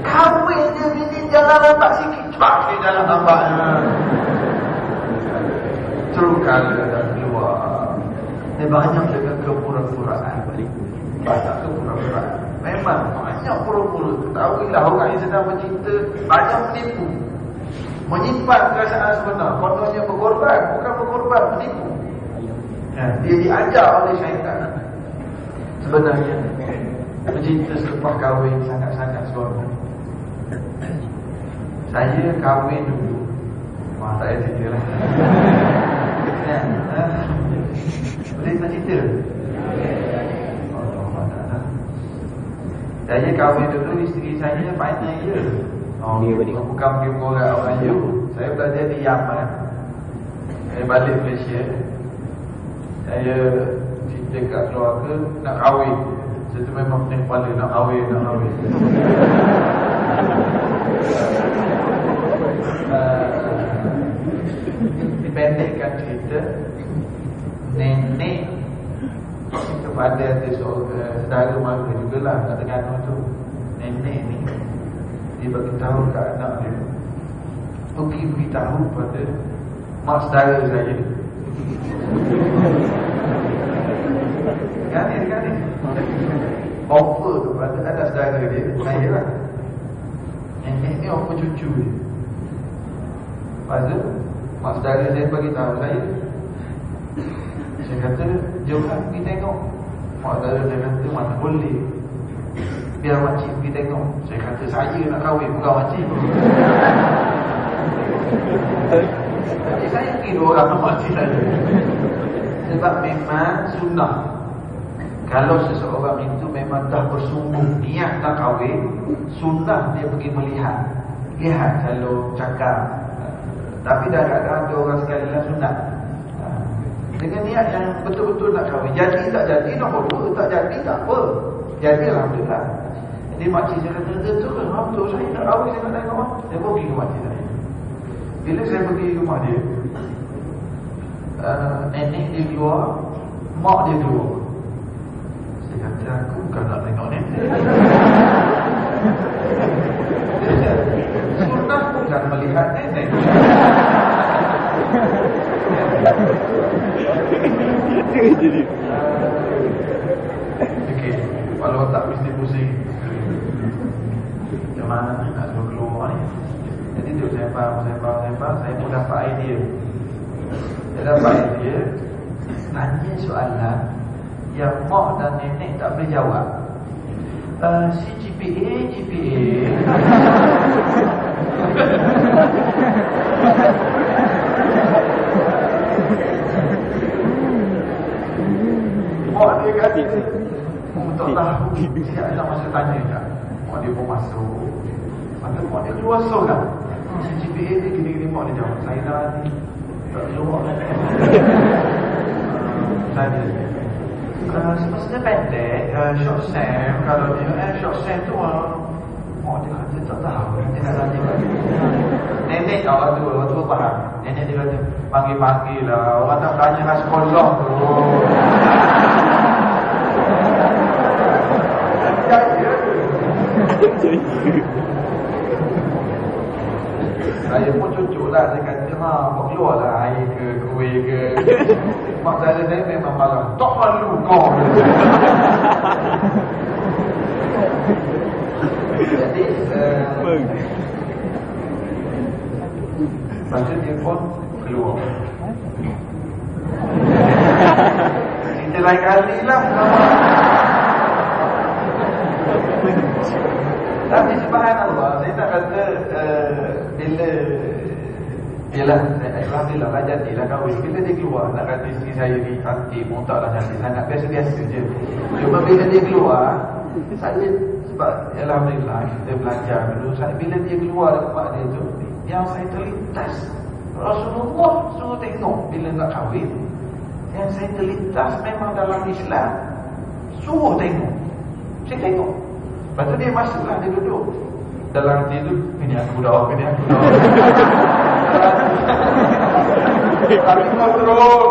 Kahwin dia bini jalan lambat sikit, cepat dia jalan lambat. True color dah keluar. Dia banyak dengan kepura-puraan. Banyak kepura-puraan. Memang banyak pura-pura. Ketahuilah orang yang sedang bercinta banyak menipu. Menyimpan perasaan sebenar. Kononnya berkorban, bukan berkorban, menipu. Dia diajar oleh syaitan. Sebenarnya bercinta selepas kahwin sangat-sangat seronok. Saya kahwin dulu. Wah, tak payah cerita lah. Boleh tak cerita? Saya kahwin dulu, isteri saya final year. Bukan pergi orang you. Saya belajar di Yaman. Saya balik Malaysia. Saya cerita kat keluarga nak kahwin. Saya tu memang pening kepala nak kahwin. Dipendekkan cerita, nenek kepada ada seorang saudara mara jugalah kat Terengganu tu. Nenek ni dia beritahu kat anak dia, pergi beritahu pada mak saudara saya. Kan ni offer kepada ada saudara dia, saya lah. Nenek ni offer cucu dia. Lepas tu mak saudara saya beritahu saya. Saya kata, jomlah pergi tengok. Mak saudara saya kata, mana boleh, biar makcik pergi tengok. Saya kata, saya nak kahwin, bukan makcik. Jadi saya pergi 2 orang dengan makcik saya. Sebab memang sunnah. Kalau seseorang itu memang dah bersungguh niat nak kahwin, sunnah dia pergi melihat. Lihat kalau cakap. Tapi dah ada orang sekali lah sunnah. Dengan niat yang betul-betul nak kahwin. Jadi tak jadi, nombor 2. Tak jadi, tak apa. Jadi alhamdulillah. Jadi makcik saya kata, betul ke? Betul, saya nak kahwin, saya nak tengok. Saya pergi ke makcik saya. Bila saya pergi ke rumah dia, nenek dia keluar, mak dia keluar. Saya kata, aku bukan nak tengok nenek. Sunnah bukan melihat nenek. Okey, kalau tak mesti pusing. Macam mana nak suruh keluar ni? Jadi tu saya faham. Saya pun dapat idea. Saya dapat idea tanya soalan yang mak dan nenek tak boleh jawab. Si GPA mak dia kata, tak tahu. Saya nak masa tanya tak. Mak dia pun masuk. Maka mak dia keluar seorang. Si GPA ni gini-gini, mak dia jawab, saya dah ni tak keluar. Tanya semasa pendek, short sem. Kalau dia short sem tu mak dia kata tak tahu. Dia nak tanya lagi. Nenek orang tu faham. Nenek dia kata, panggil-panggil lah. Orang tak tanya khas sekolah tu. Saya pun cucuk lah. Saya kata, kau keluar lah air ke kuih ke. Mak saya memang marah. Tak malu kau. Jadi Lepas tu dia pun keluar. Kita lain kali lah. Tapi subhanallah, saya nak kata bila alhamdulillah lah jadilah kahwin. Bila dia keluar, nak kata isteri saya ni cantik, taklah cantik sangat, biasa-biasa je. Cuma bila dia keluar, saya sebab alhamdulillah kita belajar dulu, bila dia keluar tempat dia tu, yang saya terlintas Rasulullah suruh tengok bila nak kahwin. Yang saya terlintas memang dalam Islam suruh tengok. Saya tengok. Lepas tu dia masuklah, dia duduk dalam hati tu, ini aku dah. Tapi kontrol.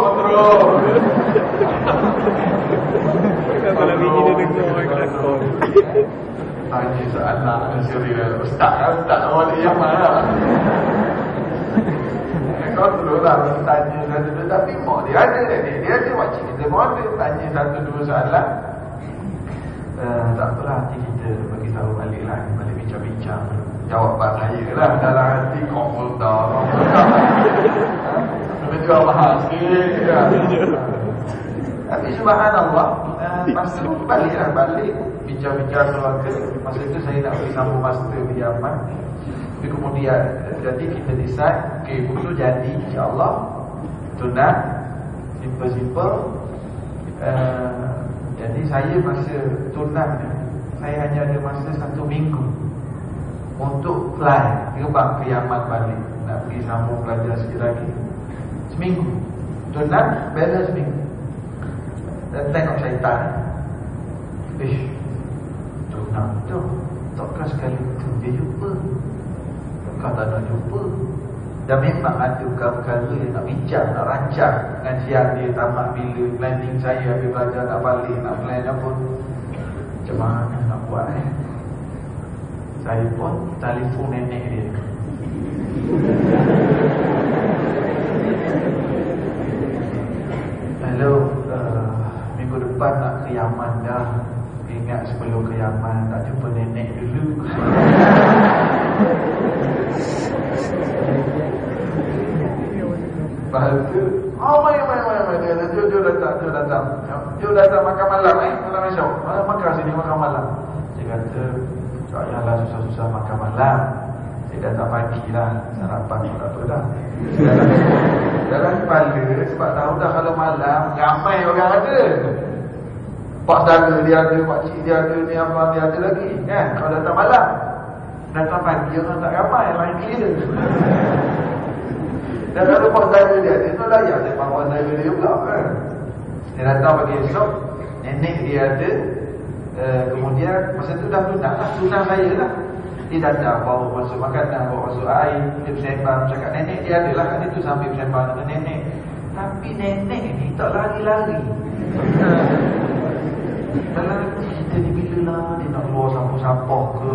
Kalau biji dia dengar kelakon. Tanya soalan serius. Ustaz awak yang mana? Kontrol lah tanya satu-satu. Tapi mak dia ada ni. Dia ada makcik kita pun ada. Tanya satu-dua soalan. Tak apalah, nanti kita bagi tahu balik lah, balik bincang-bincang. Jawab pak saya lah dalam hati, komputer. Lebih jual mahal sikit kan. Tapi subhanallah, masa tu balik bincang-bincang keluarga. Masa tu saya nak pergi sambung master di Yaman. Tapi kemudian jadi kita decide, okay, betul jadi insyaAllah tunang, simple-simple. Jadi saya masa tunang ni, saya hanya ada masa 1 minggu untuk fly, terbang ke Yaman balik. Nak pergi sambung belajar sikit lagi. Seminggu tunang, balance seminggu. Dan tengok syaitan, tunang tu takkan sekali tu dia jumpa, takkan tak nak jumpa. Dan memang ada perkara yang nak bincang, nak rancang pengajian dia tamat bila, planning saya habis belajar nak balik, nak plan apa, macam mana nak buat Saya pun telefon nenek dia. Hello, minggu depan nak ke Yaman dah. Ingat sebelum ke Yaman nak jumpa nenek dulu. Lepas tu, main. Dia datang makan malam malam esok. Makan sini makan malam. Dia kata, janganlah susah-susah makan malam. Dia datang pagi lah, sarapan pun tak apa dah. Dalam kepala, sebab tahu dah kalau malam ramai orang ada. Pak saudara dia ada, makcik dia ada, ni abang dia ada lagi kan. Kalau datang malam, datang pagi orang tak ramai, lain clear. Dan kalau pak saudara dia ada, tu layak dia pak saudara dia juga kan. Dia datang pagi esok, nenek dia ada. Kemudian masa tu dah tunang saya lah. Dia datang bawa masuk makanan, bawa masuk air, dia bersembang, cakap nenek dia adalah kan itu sambil bersembang dengan nenek. Tapi nenek ni tak lari-lari. Dalam kita ni bila lah dia nak keluar sampah-sampah ke.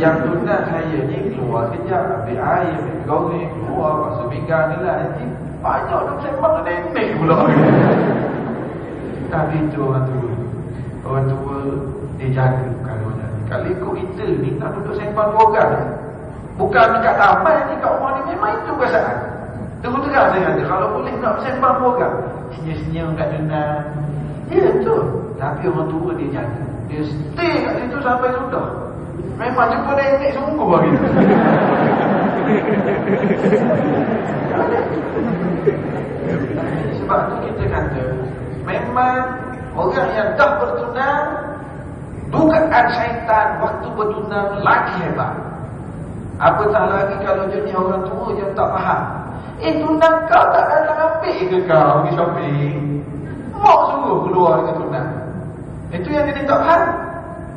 Yang tunang saya ni keluar kejap, ambil air, ambil goreng, keluar, masuk pinggang ni lah. Nanti banyak dah bersembang dengan nenek pula. Tapi itu orang tua dia jaga perkara ni. Kalau ikut kita ni nak duduk sembang 2 orang, bukan dekat taman ni, kat rumah ni memang itu keadaan. Terus-terang saya kata, kalau boleh nak sembang 2 orang, senyum-senyum kat tunang. Ya tu. Tapi orang tua dia jaga. Dia stay kat situ sampai sudah. Memang jumpa nenek sungguh hari tu. Sebab tu kita kata, memang orang yang dah bertunang, dugaan syaitan waktu bertunang lagi hebat. Apatah lagi kalau jenis orang tua yang tak faham. Tunang kau tak datang ambil ke kau pergi shopping? Mak suruh keluar dengan tunang. Itu yang dia tak faham.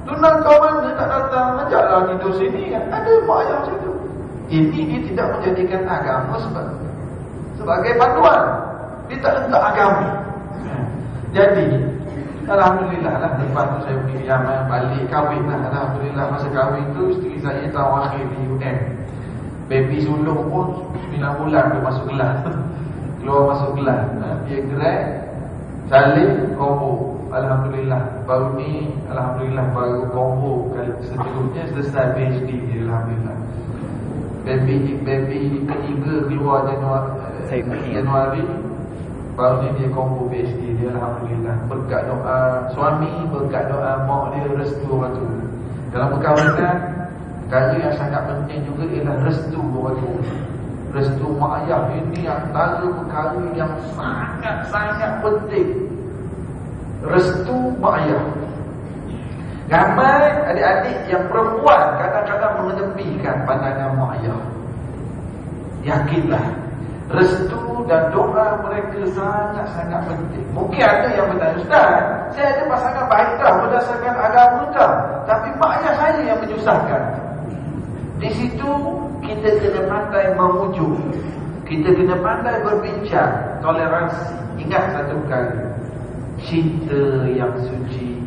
Tunang kau mana tak datang, ajaklah tidur sini kan. Ada mak yang macam tu. Ini dia tidak menjadikan agama sebagai panduan. Dia tak letak agama. Jadi alhamdulillah lah, lepas tu saya pergi Yaman, balik kahwin lah. Alhamdulillah masa kahwin tu isteri saya tahun akhir di UN. Baby sulung pun 9 bulan dia masuk kelas. Keluar masuk kelas. Dia gerak salib, kobo. Alhamdulillah baru combo kali seterusnya selesai PhD dia, Alhamdulillah. Baby ketiga keluar Januari, baru ni dia combo PhD dia, Alhamdulillah. Berkat doa suami, berkat doa mak dia, restu orang tu. Dalam perkahwinan, perkara yang sangat penting juga ialah restu orang tu. Restu mak ayah ini antara perkara yang sangat penting. Restu mak ayah. Ramai adik-adik yang perempuan kadang-kadang mengedepikan pandangan mak ayah. Yakinlah, restu dan doa mereka sangat-sangat penting. Mungkin ada yang bertanya, Ustaz, saya ada pasangan baik dah, berdasarkan agama dah, tapi mak ayah saya yang menyusahkan. Di situ kita kena pandai memujuk, kita kena pandai berbincang, toleransi. Ingat satu perkara, cinta yang suci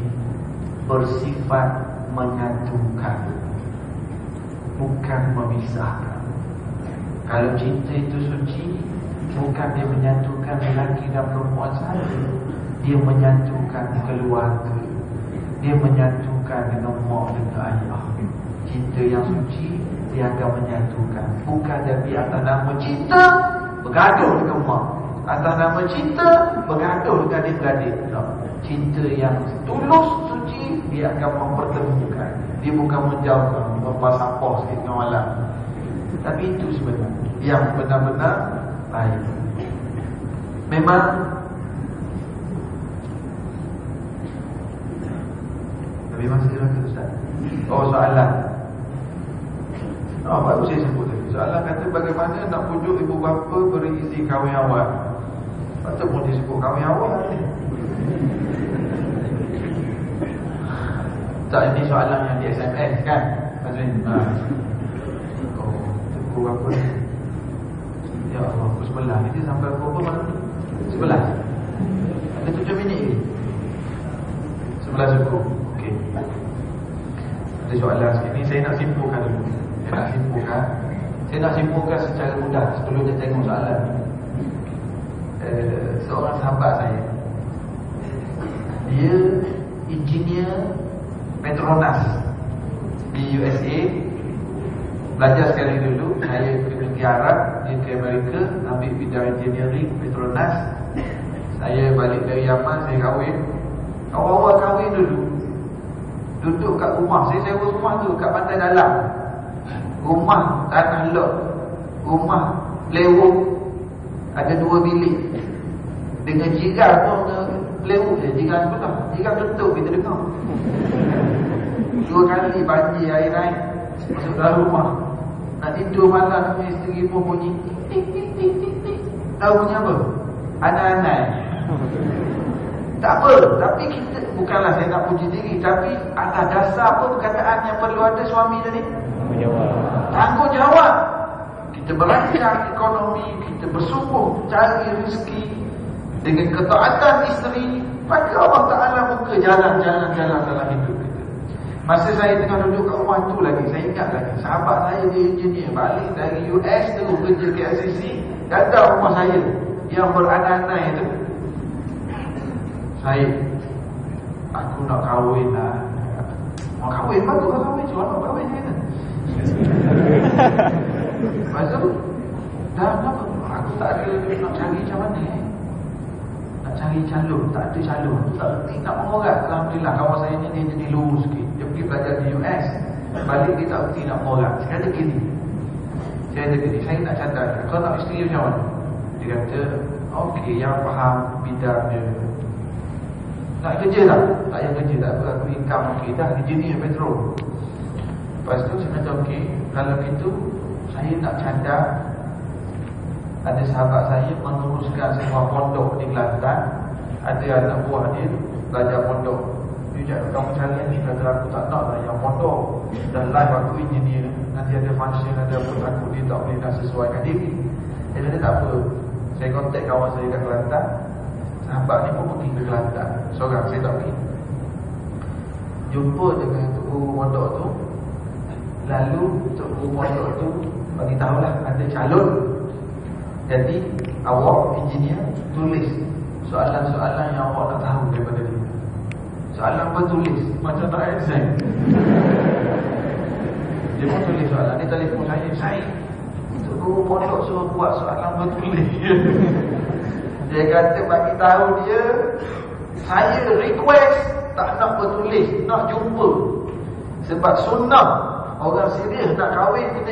bersifat menyatukan, bukan memisahkan. Kalau cinta itu suci, bukan dia menyatukan lelaki dan perempuan saja, dia menyatukan keluarga, dia menyatukan dengan mak dengan ayah. Cinta yang suci dia akan menyatukan, bukan dia atas nama cinta bergaduh dengan mak, atas nama cinta bergaduh dengan adik-beradik. Cinta yang tulus, suci, dia akan mempertemukan, dia bukan menjauhkan, berpasapor sikit dengan malam. Tapi itu sebenarnya yang benar-benar baik. Memang tapi masih lagi Ustaz. Soalan. Baru saya sebut tadi. Soalan kata bagaimana nak pujuk ibu bapa berisi kahwin awal. Patut pun disebut kahwin awal ni. Tak, ini soalan yang di SMS kan, Azrin? Pukul berapa ni? Ya Allah, pukul 11. Ini sampai pukul berapa? 11. Ada 7 minit ni. 11 cukup. Okey. Ada soalan sikit ni, saya nak simpulkan dulu. Saya nak simpulkan secara mudah sebelum saya tengok soalan ni. Seorang sahabat saya, dia engineer Petronas di USA. Belajar sekali dulu. Saya pergi Arab, dia ke Amerika, ambil bidang engineering Petronas. Saya balik dari Yaman, saya kahwin. Awal-awal kahwin dulu, duduk kat rumah. Saya sewa rumah tu kat Pantai Dalam. Rumah tanah lot, rumah lewung, ada 2 bilik. Dengan jiran pun lewung je, jiran betul. Jiran ketuk kita dengar. 2 kali banjir air naik masuk dalam rumah. Nak tidur malam, isteri pun bunyi tik tik tik tik tik. Tahu bunyi apa? Anai-anai. Tak apa, tapi kita, bukanlah saya nak puji diri, tapi atas dasar apa perkataan yang perlu ada suami tadi? Tanggungjawab. Kita berancang ekonomi, kita bersungguh cari rezeki dengan ketaatan isteri, maka Allah Ta'ala buka jalan-jalan dalam hidup kita. Masa saya tengah duduk kat rumah tu lagi, saya ingat lagi, sahabat saya dia engineer, balik dari US terus kerja KLCC, datang rumah saya yang beranai-anai tu. Saya, aku nak kahwin lah. Mau kahwin, bagus lah kahwin, cuma nak kahwin je. Lepas tu, dah kenapa? Aku tak ada nak cari macam mana nak cari calon, tak ada calon, tak erti nak mengorat. Alhamdulillah kawan saya ni dia jadi lurus sikit. Dia pergi belajar di US, balik dia tak erti nak mengorat. Saya kata gini, saya nak cadang, kau nak isteri macam mana? Dia kata, okey, yang faham bidang dia. Nak kerja tak? Tak payah kerja tak apa, aku income okey dah, engineer petrol. Lepas tu saya kata okey, kalau gitu saya nak cadang. Ada sahabat saya meneruskan semua pondok di Kelantan. Ada anak buah dia belajar pondok. Dia cakap, kamu cari ni, kata aku tak nak lah yang pondok. Dan live aku engineer, nanti ada function, ada apa, aku dia tak boleh nak sesuaikan diri. Dia kata tak apa, saya kontak kawan saya kat Kelantan. Sahabat ni pun pergi ke Kelantan seorang, saya tak pergi. Jumpa dengan tuk guru pondok tu. Lalu tuk guru pondok tu bagi tahulah ada calon. Jadi awak engineer tulis soalan-soalan yang awak nak tahu daripada dia. Soalan bertulis, macam tak exam. Dia pun tulis soalan, dia telefon saya, guru pondok suruh buat soalan bertulis. Dia kata bagi tahu dia, saya request tak nak bertulis, nak jumpa. Sebab sunnah orang serius nak kahwin kita